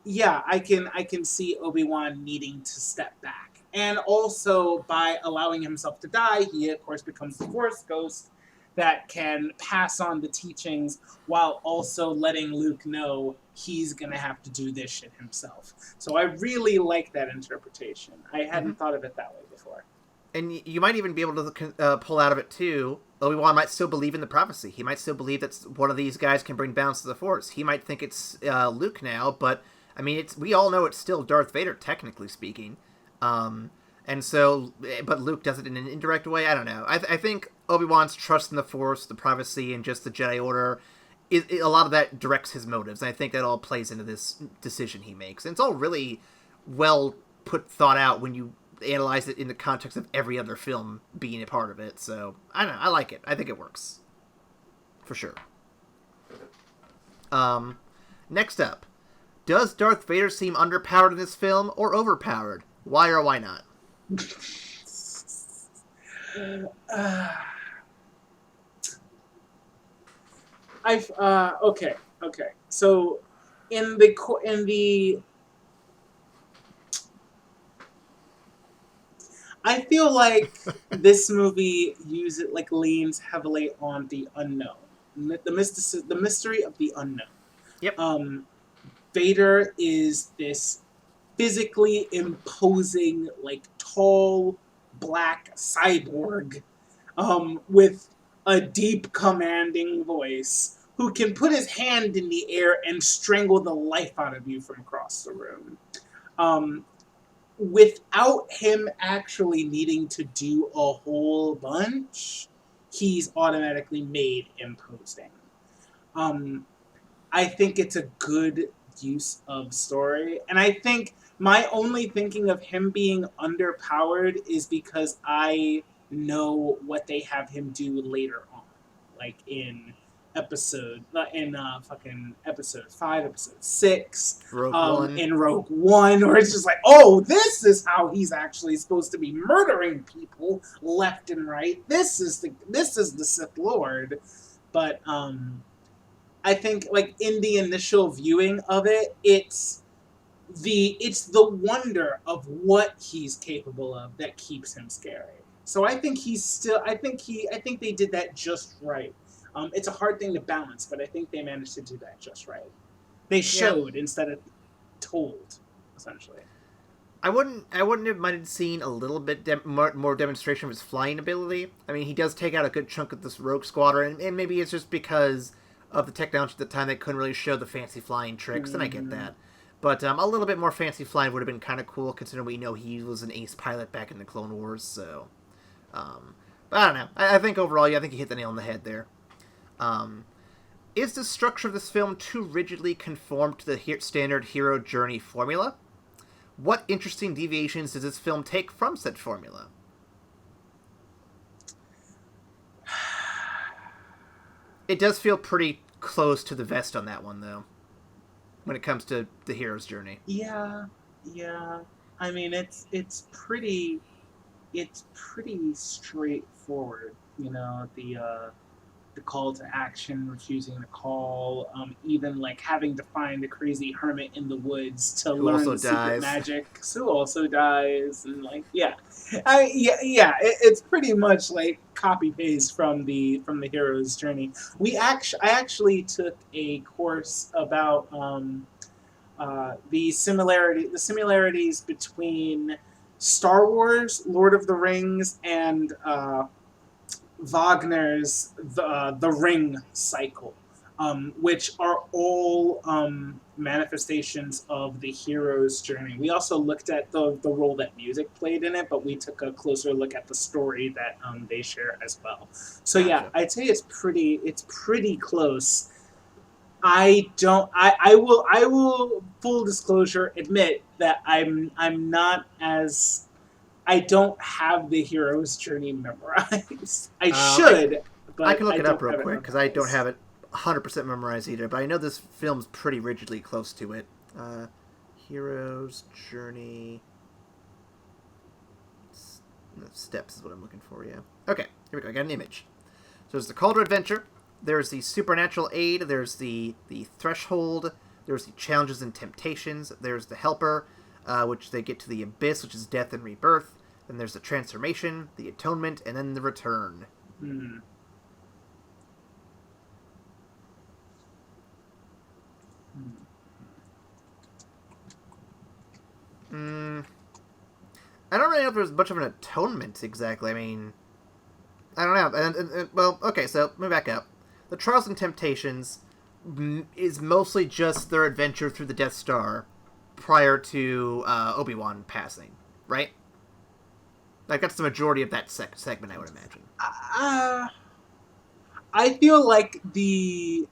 yeah, I can see Obi-Wan needing to step back. And also, by allowing himself to die, he, of course, becomes the Force ghost that can pass on the teachings while also letting Luke know he's going to have to do this shit himself. So I really like that interpretation. I hadn't thought of it that way before. And you might even be able to pull out of it, too. Obi-Wan might still believe in the prophecy. He might still believe that one of these guys can bring balance to the Force. He might think it's Luke now, but, I mean, we all know it's still Darth Vader, technically speaking. And so, but Luke does it in an indirect way. I don't know. I think Obi-Wan's trust in the Force, the prophecy, and just the Jedi Order, a lot of that directs his motives. And I think that all plays into this decision he makes. And it's all really well thought out when you analyze it in the context of every other film being a part of it. So, I don't know. I like it. I think it works. For sure. Next up. Does Darth Vader seem underpowered in this film or overpowered? Why or why not? I've okay. So in the I feel like this movie leans heavily on the unknown, the mystery of the unknown. Yep. Um, Vader is this physically imposing, like tall black cyborg, with a deep commanding voice who can put his hand in the air and strangle the life out of you from across the room. Um, Without him actually needing to do a whole bunch, he's automatically made imposing. Um, I think it's a good use of story, and I think my only thinking of him being underpowered is because I know what they have him do later on, like fucking episode 5, episode 6, Rogue One. in Rogue One, where it's just like, oh, this is how he's actually supposed to be murdering people left and right. This is the Sith Lord. But I think, like, in the initial viewing of it, it's the wonder of what he's capable of that keeps him scary. So I think I think they did that just right. It's a hard thing to balance, but I think they managed to do that just right. They showed instead of told, essentially. I wouldn't have minded seeing a little bit more demonstration of his flying ability. I mean, he does take out a good chunk of this rogue squadron, and maybe it's just because of the technology at the time they couldn't really show the fancy flying tricks, and I get that. But a little bit more fancy flying would have been kind of cool, considering we know he was an ace pilot back in the Clone Wars. So, but I don't know. I think overall, I think you hit the nail on the head there. Is the structure of this film too rigidly conformed to the standard hero journey formula? What interesting deviations does this film take from said formula? It does feel pretty close to the vest on that one, though, when it comes to the hero's journey. Yeah. I mean, it's pretty straightforward. The call to action, refusing the call, even like having to find the crazy hermit in the woods to learn the secret magic, who also dies, and it's pretty much like copy paste from the hero's journey. I actually took a course about the similarities between Star Wars, Lord of the Rings, and Wagner's the Ring cycle, which are all manifestations of the hero's journey. We also looked at the role that music played in it, but we took a closer look at the story that they share as well. So yeah, I'd say it's pretty close. I will full disclosure admit that I'm not as I don't have the hero's journey memorized. I should, but I can look it up real quick because I don't have it 100% memorized either. But I know this film's pretty rigidly close to it. Hero's journey steps is what I'm looking for. Yeah. Okay. Here we go. I got an image. So there's the call to adventure. There's the supernatural aid. There's the threshold. There's the challenges and temptations. There's the helper, which they get to the abyss, which is death and rebirth. Then there's the transformation, the atonement, and then the return. I don't really know if there's much of an atonement exactly. I mean, I don't know. And well, okay, so let me back up. The Trials and Temptations is mostly just their adventure through the Death Star prior to Obi-Wan passing, right? Like, that's the majority of that segment, I would imagine. I feel like the...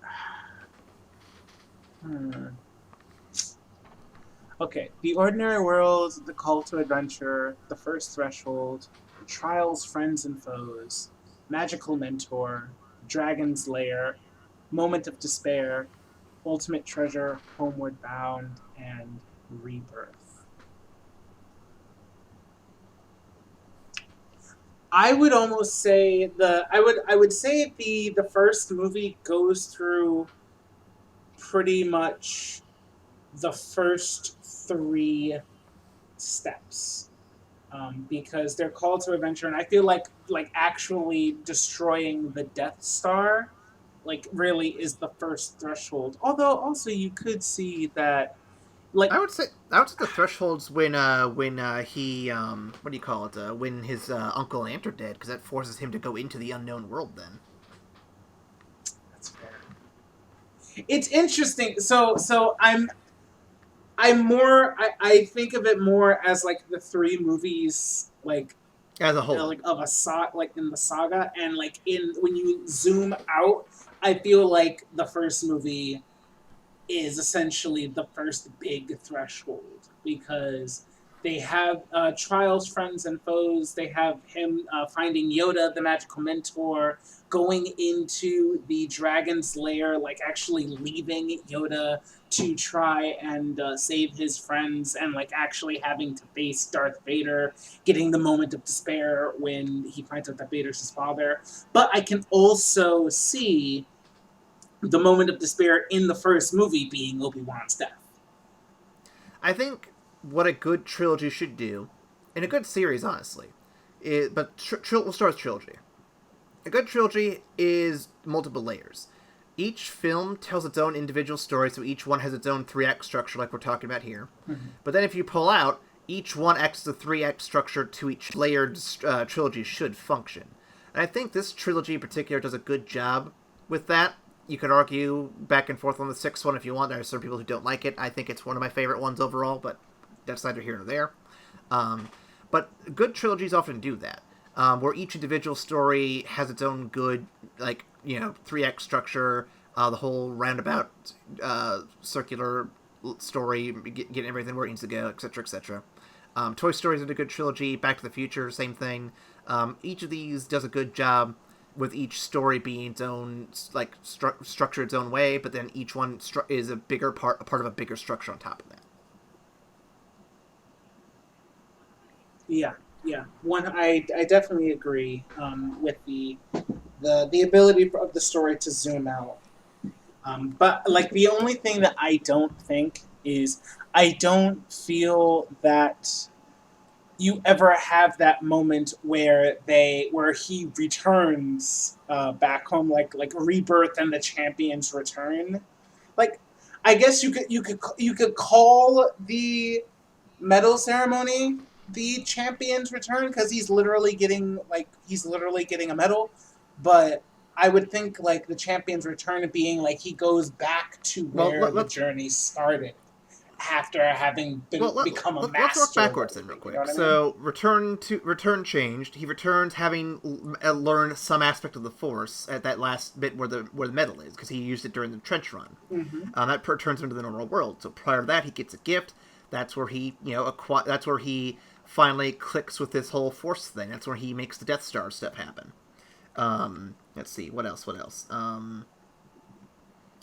Okay, the ordinary world, the call to adventure, the first threshold, trials, friends and foes, magical mentor, dragon's lair, moment of despair, ultimate treasure, homeward bound, and rebirth. I would almost say I would say the first movie goes through pretty much the first three steps. Because they're called to adventure, and I feel like actually destroying the Death Star, like really is the first threshold. Although also you could see that, like, I would say the thresholds when he what do you call it when his uncle and aunt are dead, because that forces him to go into the unknown world. Then that's fair. It's interesting. So I'm more I think of it more as like the three movies as a whole, like of a like in the saga, and like in when you zoom out, I feel like the first movie is essentially the first big threshold, because they have trials, friends, and foes. They have him finding Yoda, the magical mentor, going into the dragon's lair, like actually leaving Yoda to try and save his friends, and like actually having to face Darth Vader, getting the moment of despair when he finds out that Vader's his father. But I can also see the moment of despair in the first movie being Obi-Wan's death. I think what a good trilogy should do, in a good series, honestly, we'll start with trilogy. A good trilogy is multiple layers. Each film tells its own individual story, so each one has its own 3-act structure, like we're talking about here. Mm-hmm. But then if you pull out, each one acts as a 3-act structure to each layered trilogy should function. And I think this trilogy in particular does a good job with that. You could argue back and forth on the 6th one if you want. There are some people who don't like it. I think it's one of my favorite ones overall, but that's neither here nor there. But good trilogies often do that, where each individual story has its own good, 3-act structure, the whole roundabout, circular story, getting everything where it needs to go, etc., etc. Toy Story is a good trilogy. Back to the Future, same thing. Each of these does a good job with each story being its own, structured its own way, but then each one is a part of a bigger structure on top of that. Yeah. I definitely agree with the ability of the story to zoom out. But like the only thing that I don't think is, I don't feel that you ever have that moment where he returns back home, like Rebirth and the Champions Return. Like, I guess you could call the medal ceremony the Champions Return, because he's literally getting a medal. But I would think like the Champions Return being like he goes back to where the journey started after having become a master. Let's work backwards then real quick. You know so I mean? Return changed. He returns having learned some aspect of the Force at that last bit where the medal is, because he used it during the trench run. Mm-hmm. That returns him to the normal world. So prior to that, he gets a gift. That's where he that's where he finally clicks with this whole Force thing. That's where he makes the Death Star stuff happen. Let's see, what else?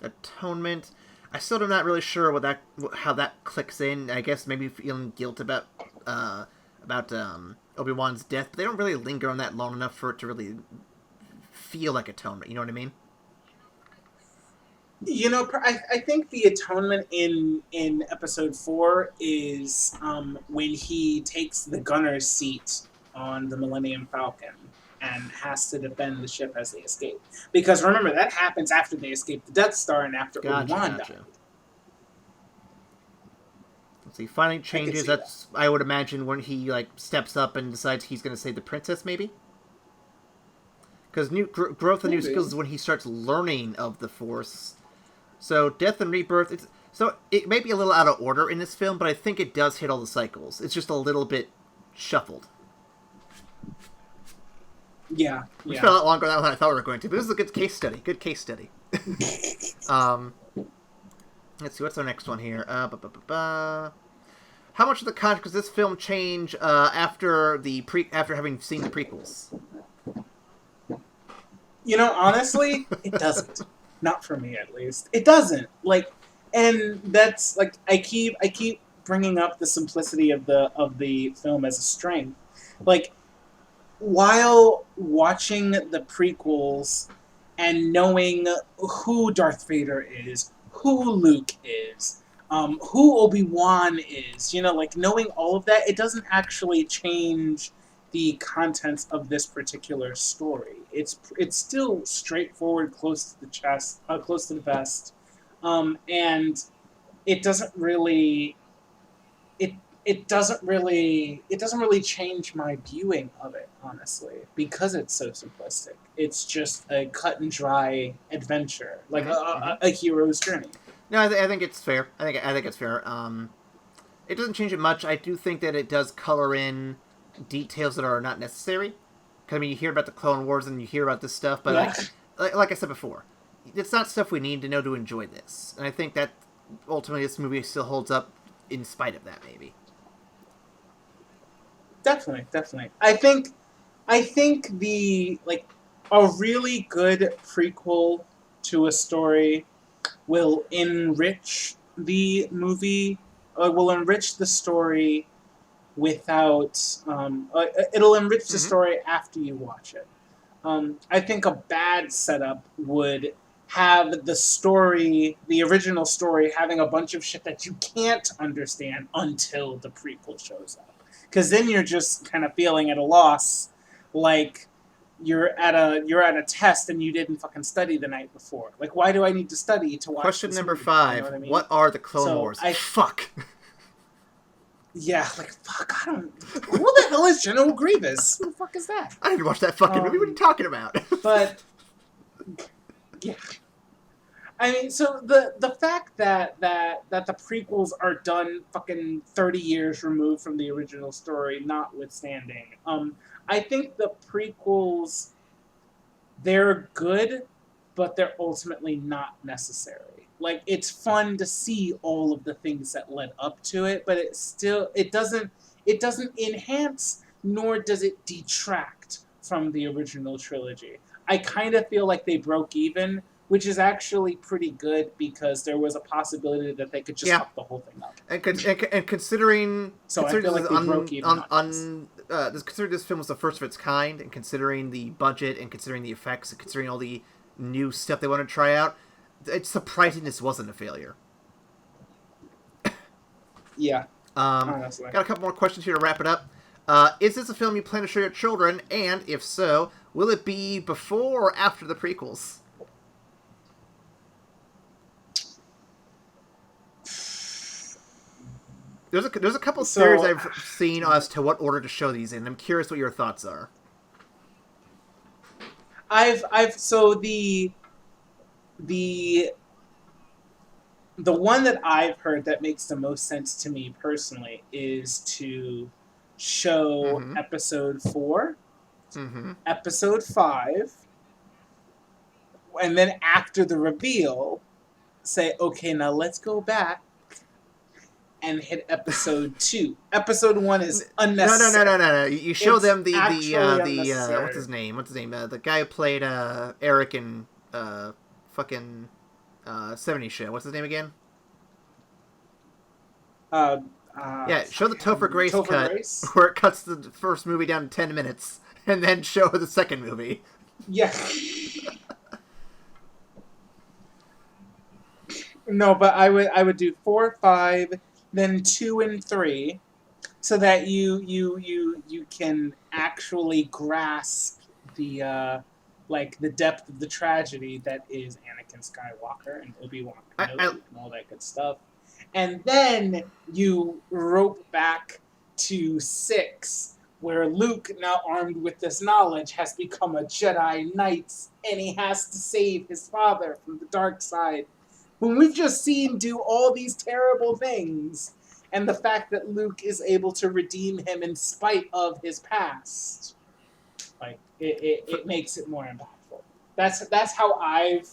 Atonement. I still am not really sure how that clicks in. I guess maybe feeling guilt about Obi-Wan's death, but they don't really linger on that long enough for it to really feel like atonement. You know what I mean? I think the atonement in episode 4 is when he takes the gunner's seat on the Millennium Falcon and has to defend the ship as they escape. Because remember, that happens after they escape the Death Star and after Obi-Wan died. So he finally changes. I would imagine when he steps up and decides he's going to save the princess, maybe. Because growth and new skills is when he starts learning of the Force. So death and rebirth. It may be a little out of order in this film, but I think it does hit all the cycles. It's just a little bit shuffled. Yeah. We spent a lot longer than I thought we were going to, but this is a good case study. Let's see, what's our next one here? How much of the context does this film change after having seen the prequels? Honestly, it doesn't. Not for me, at least. It doesn't. And that's I keep bringing up the simplicity of the film as a strength. while watching the prequels and knowing who Darth Vader is, who Luke is, who Obi-Wan is, like knowing all of that, it doesn't actually change the contents of this particular story. It's still straightforward, close to the chest, close to the vest, and it doesn't really it doesn't really change my viewing of it, honestly, because it's so simplistic. It's just a cut and dry adventure, like a hero's journey. No, I think it's fair. I think it's fair. It doesn't change it much. I do think that it does color in details that are not necessary. Because, I mean, you hear about the Clone Wars and you hear about this stuff, but like I said before, it's not stuff we need to know to enjoy this. And I think that ultimately this movie still holds up in spite of that, maybe. Definitely. I think a really good prequel to a story will enrich the movie, will enrich the story without, it'll enrich the story after you watch it. I think a bad setup would have the story, the original story, having a bunch of shit that you can't understand until the prequel shows up. Because then you're just kind of feeling at a loss, like you're at a test and you didn't fucking study the night before. Like, why do I need to study to watch? Question this number movie? 5: You know what I mean? What are the Clone Wars? Fuck. Yeah, like fuck. I don't. Who the hell is General Grievous? Who the fuck is that? I didn't watch that fucking movie. What are you talking about? But yeah. I mean, so the fact that the prequels are done fucking 30 years removed from the original story, notwithstanding, I think the prequels, they're good, but they're ultimately not necessary. Like, it's fun to see all of the things that led up to it, but it doesn't enhance nor does it detract from the original trilogy. I kind of feel like they broke even, which is actually pretty good because there was a possibility that they could just fuck the whole thing up. And considering, so I feel like they broke even. Considering this film was the first of its kind, and considering the budget, and considering the effects, and considering all the new stuff they wanted to try out, it's surprising this wasn't a failure. Yeah. Honestly. Got a couple more questions here to wrap it up. Is this a film you plan to show your children? And if so, will it be before or after the prequels? There's a couple of theories I've seen as to what order to show these in. I'm curious what your thoughts are. The one that I've heard that makes the most sense to me personally is to show episode 4, episode 5, and then after the reveal, say, okay, now let's go back and hit episode 2. Episode 1 is unnecessary. No. You show them the what's his name? The guy who played Eric in fucking 70s Show. What's his name again? Show the Topher Grace cut where it cuts the first movie down to 10 minutes, and then show the second movie. Yeah. No, but I would do 4, 5, then 2 and 3, so that you can actually grasp the the depth of the tragedy that is Anakin Skywalker and Obi-Wan Kenobi and all that good stuff. And then you rope back to 6, where Luke, now armed with this knowledge, has become a Jedi Knight, and he has to save his father from the dark side, whom we've just seen do all these terrible things, and the fact that Luke is able to redeem him in spite of his past. Like, it makes it more impactful. That's how I've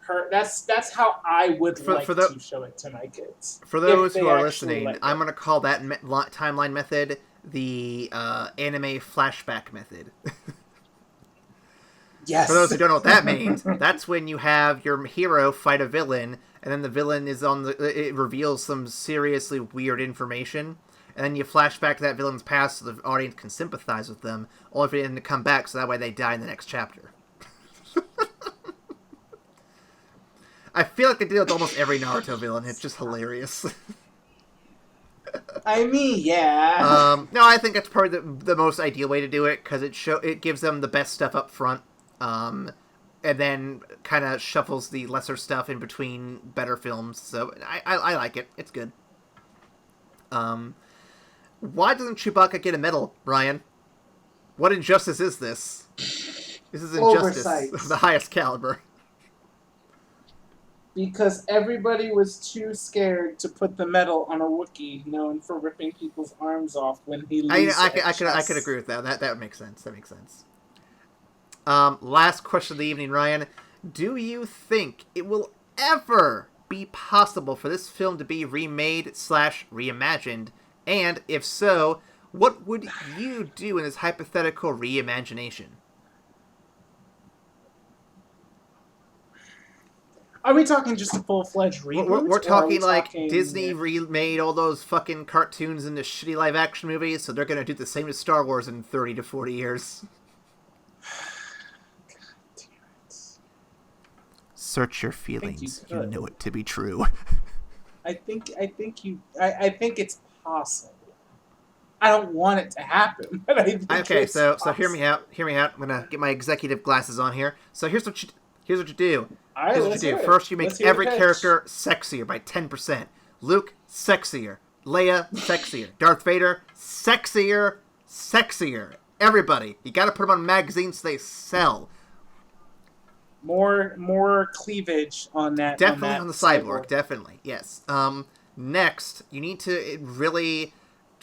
heard. That's how I would to show it to my kids. For those who are listening, I'm going to call that timeline method the anime flashback method. Yes. For those who don't know what that means, that's when you have your hero fight a villain, and then the villain is it reveals some seriously weird information, and then you flash back to that villain's past so the audience can sympathize with them, only for them to come back so that way they die in the next chapter. I feel like they did with almost every Naruto villain. It's just hilarious. I mean, yeah. No, I think that's probably the most ideal way to do it, because it gives them the best stuff up front, and then kind of shuffles the lesser stuff in between better films. So I like it. It's good. Why doesn't Chewbacca get a medal, Ryan? What injustice is this? This is injustice of the highest caliber. Because everybody was too scared to put the medal on a Wookiee, known for ripping people's arms off when he loses. I could agree with that. That would make sense. That makes sense. Last question of the evening, Ryan. Do you think it will ever be possible for this film to be remade/reimagined? And if so, what would you do in this hypothetical reimagination? Are we talking just a full-fledged reboot? We're talking like Disney remade all those fucking cartoons into shitty live-action movies, so they're going to do the same as Star Wars in 30 to 40 years. God damn it. Search your feelings. You know it to be true. I think it's possible. I don't want it to happen, but I think it's so possible. hear me out. I'm going to get my executive glasses on here. So here's what you do. Here's what you do. First, you make every character sexier by 10%. Luke, sexier. Leia, sexier. Darth Vader, sexier. Everybody. You gotta put them on magazines so they sell. More cleavage on that. Definitely on the cyborg. Definitely, yes. Next, you need to really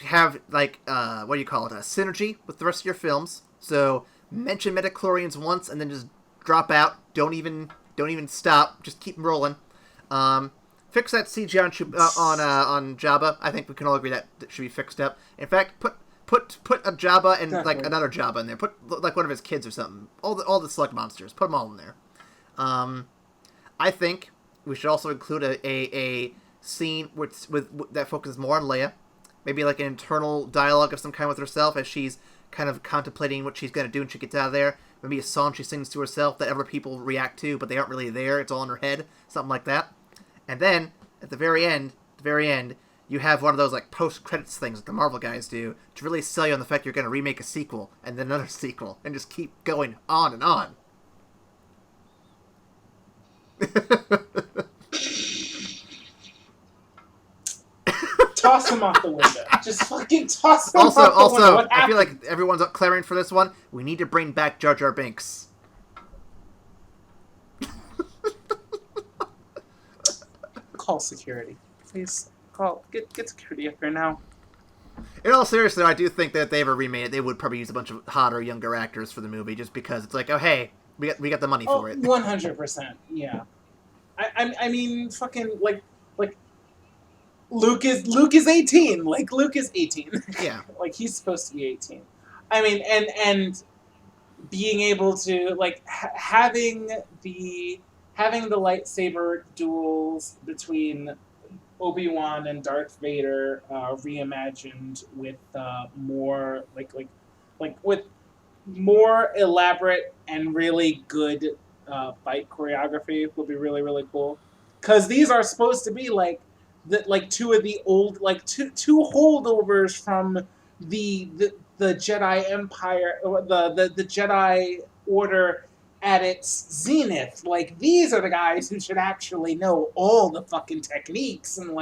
have, like, what do you call it? A synergy with the rest of your films. So, mention midichlorians once and then just drop out. Don't even stop. Just keep rolling. Fix that CG on Jabba. I think we can all agree that should be fixed up. In fact, put a Jabba and like another Jabba in there. Put like one of his kids or something. All the select monsters. Put them all in there. I think we should also include a scene with that focuses more on Leia. Maybe like an internal dialogue of some kind with herself as she's kind of contemplating what she's going to do when she gets out of there. Maybe a song she sings to herself that other people react to, but they aren't really there. It's all in her head. Something like that. And then, at the very end, you have one of those like post-credits things that the Marvel guys do to really sell you on the fact you're going to remake a sequel, and then another sequel, and just keep going on and on. Toss him out the window. Just fucking toss him out the window. Also, I feel like everyone's clamoring for this one. We need to bring back Jar Jar Binks. Call security. Please, get security up here now. In all seriousness, I do think that if they ever remade it, they would probably use a bunch of hotter, younger actors for the movie, just because it's like, oh, hey, we got the money for it. 100%, yeah. I mean, fucking, like, Luke is 18. Like, Luke is 18. Yeah. Like, he's supposed to be 18. I mean, and being able to, like, having the lightsaber duels between Obi-Wan and Darth Vader reimagined with more, with more elaborate and really good fight choreography would be really, really cool. Because these are supposed to be, two of the old, two holdovers from the Jedi Empire, the Jedi Order at its zenith. Like, these are the guys who should actually know all the fucking techniques and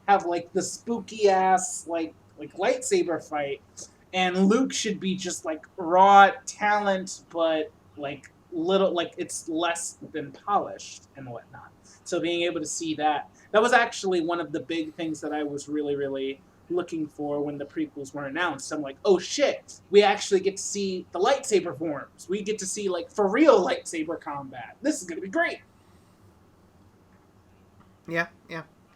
have the spooky ass lightsaber fight. And Luke should be just raw talent, but it's less than polished and whatnot. So being able to see that was actually one of the big things that I was really, really looking for when the prequels were announced. I'm like, oh shit, we actually get to see the lightsaber forms. We get to see for real lightsaber combat. This is gonna be great. Yeah.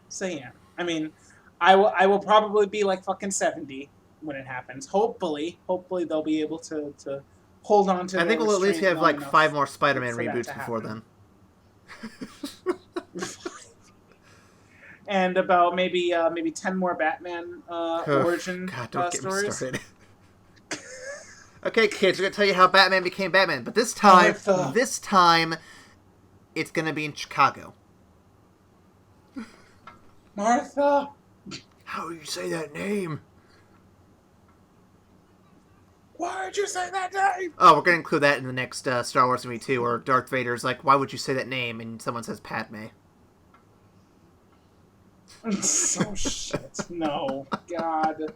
So yeah, I mean, I will probably be fucking 70 when it happens. Hopefully they'll be able to hold on to. I think we'll at least have 5 more Spider-Man reboots before then. and about maybe 10 more Batman origin God, don't get me stories. started. Okay, kids, we're gonna tell you how Batman became Batman, but this time, it's gonna be in Chicago. Martha! How do you say that name? Why did you say that name? Oh, we're gonna include that in the next Star Wars movie too, where Darth Vader's like, "Why would you say that name?" and someone says Padme. So shit. No. God.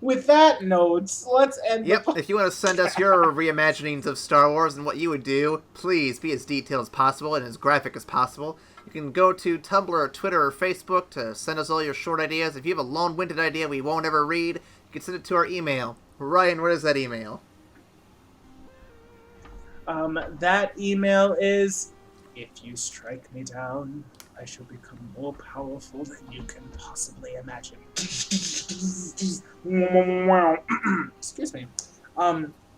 With that note, let's end the podcast. If you want to send us your reimaginings of Star Wars and what you would do, please be as detailed as possible and as graphic as possible. You can go to Tumblr, or Twitter, or Facebook to send us all your short ideas. If you have a long-winded idea we won't ever read, you can send it to our email. Ryan, what is that email? That email is, if you strike me down, I shall become more powerful than you can possibly imagine. Excuse me.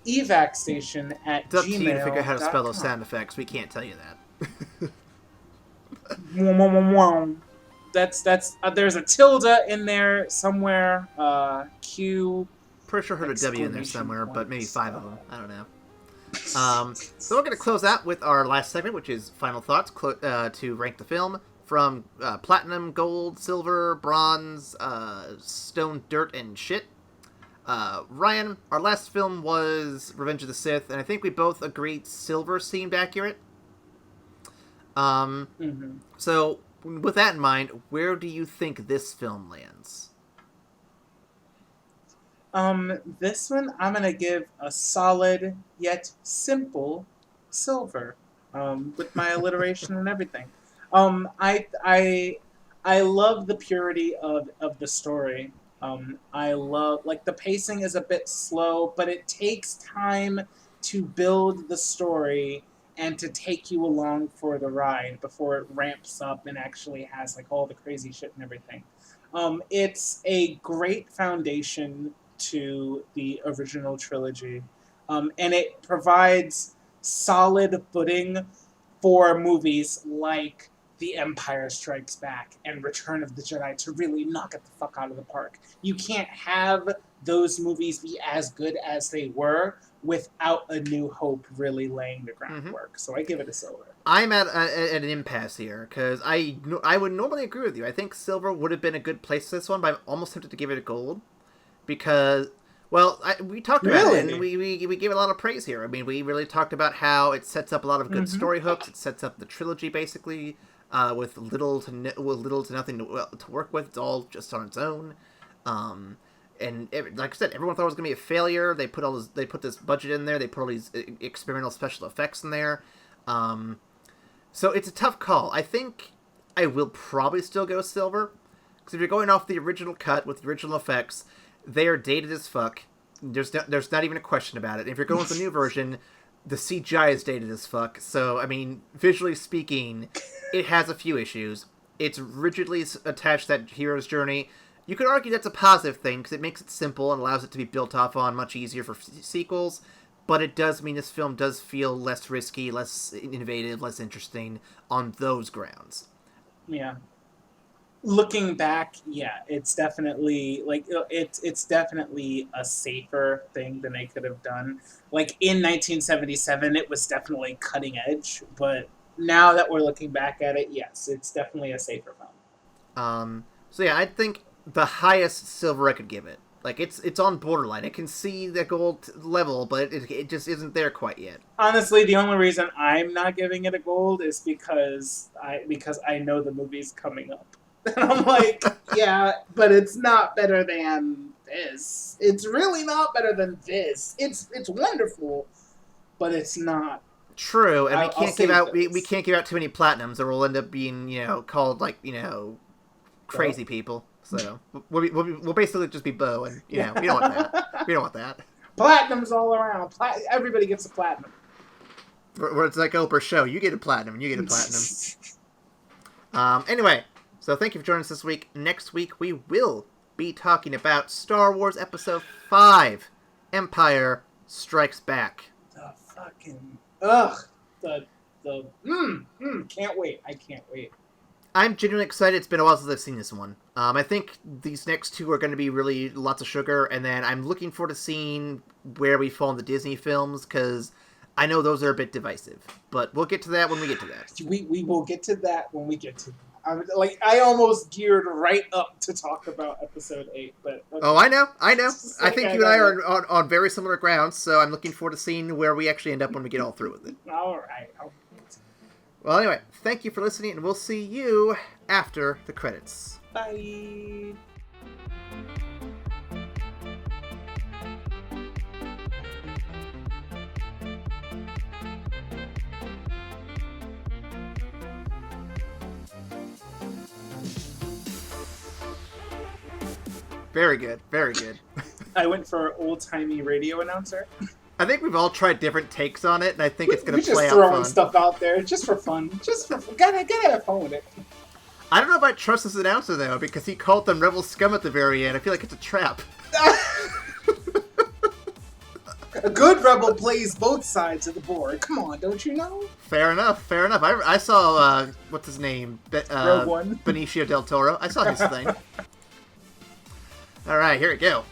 Evacstation at It's up to you to figure out how to spell those sound effects. We can't tell you that. That's there's a tilde in there somewhere. Q. Pretty sure I heard a W in there somewhere, but maybe 5 of them. I don't know. So we're going to close out with our last segment, which is final thoughts to rank the film from platinum, gold, silver, bronze, stone, dirt, and shit. Ryan, our last film was Revenge of the Sith, and I think we both agreed silver seemed accurate. So with that in mind, where do you think this film lands? This one I'm gonna give a solid yet simple silver, with my alliteration and everything. I love the purity of the story. I love, like, the pacing is a bit slow, but it takes time to build the story and to take you along for the ride before it ramps up and actually has, like, all the crazy shit and everything. It's a great foundation to the original trilogy, and it provides solid footing for movies like The Empire Strikes Back and Return of the Jedi to really knock it the fuck out of the park. You can't have those movies be as good as they were without A New Hope really laying the groundwork. So I give it a silver. I'm at an impasse here, because I would normally agree with you. I think silver would have been a good place for this one, but I'm almost tempted to give it a gold. Because, well, we talked about it, and we gave it a lot of praise here. I mean, we really talked about how it sets up a lot of good story hooks. It sets up the trilogy, basically, with little to nothing to work with. It's all just on its own. And like I said, everyone thought it was going to be a failure. They put this budget in there. They put all these experimental special effects in there. So it's a tough call. I think I will probably still go silver. Because if you're going off the original cut with the original effects, they are dated as fuck. There's not even a question about it. And if you're going with the new version, the CGI is dated as fuck. So, I mean, visually speaking, it has a few issues. It's rigidly attached to that hero's journey. You could argue that's a positive thing, because it makes it simple and allows it to be built off on much easier for sequels. But it does mean this film does feel less risky, less innovative, less interesting on those grounds. Yeah. Looking back, yeah, it's definitely, like, it's definitely a safer thing than they could have done. Like, in 1977, it was definitely cutting edge, but now that we're looking back at it, yes, it's definitely a safer film. So yeah, I think the highest silver I could give it. Like, it's on borderline. It can see the gold level, but it just isn't there quite yet. Honestly, the only reason I'm not giving it a gold is because I know the movie's coming up. And I'm like, yeah, but it's not better than this. It's really not better than this. It's wonderful, but it's not. True, and we can't give out too many platinums, or we'll end up being called, like, crazy people. So we'll basically just be Bo, and we don't want that. We don't want that. Platinums all around. Everybody gets a platinum. Where it's like Oprah's show. You get a platinum, and you get a platinum. Anyway. So thank you for joining us this week. Next week, we will be talking about Star Wars Episode 5, Empire Strikes Back. The fucking... Can't wait. I can't wait. I'm genuinely excited. It's been a while since I've seen this one. I think these next two are going to be really lots of sugar, and then I'm looking forward to seeing where we fall in the Disney films, because I know those are a bit divisive. But we'll get to that when we get to that. We will get to that when we get to that. I almost geared right up to talk about episode 8, but... Okay. Oh, I know. I think you and I are on very similar grounds, so I'm looking forward to seeing where we actually end up when we get all through with it. All right. Well, anyway, thank you for listening, and we'll see you after the credits. Bye. Very good, very good. I went for old-timey radio announcer. I think we've all tried different takes on it, and I think it's going to play out fun. We're fun. just throwing stuff out there, just for fun. Gotta have fun with it. I don't know if I trust this announcer, though, because he called them rebel scum at the very end. I feel like it's a trap. A good rebel plays both sides of the board. Come on, don't you know? Fair enough. I saw, what's his name? Rogue One. Benicio del Toro. I saw his thing. All right, here we go.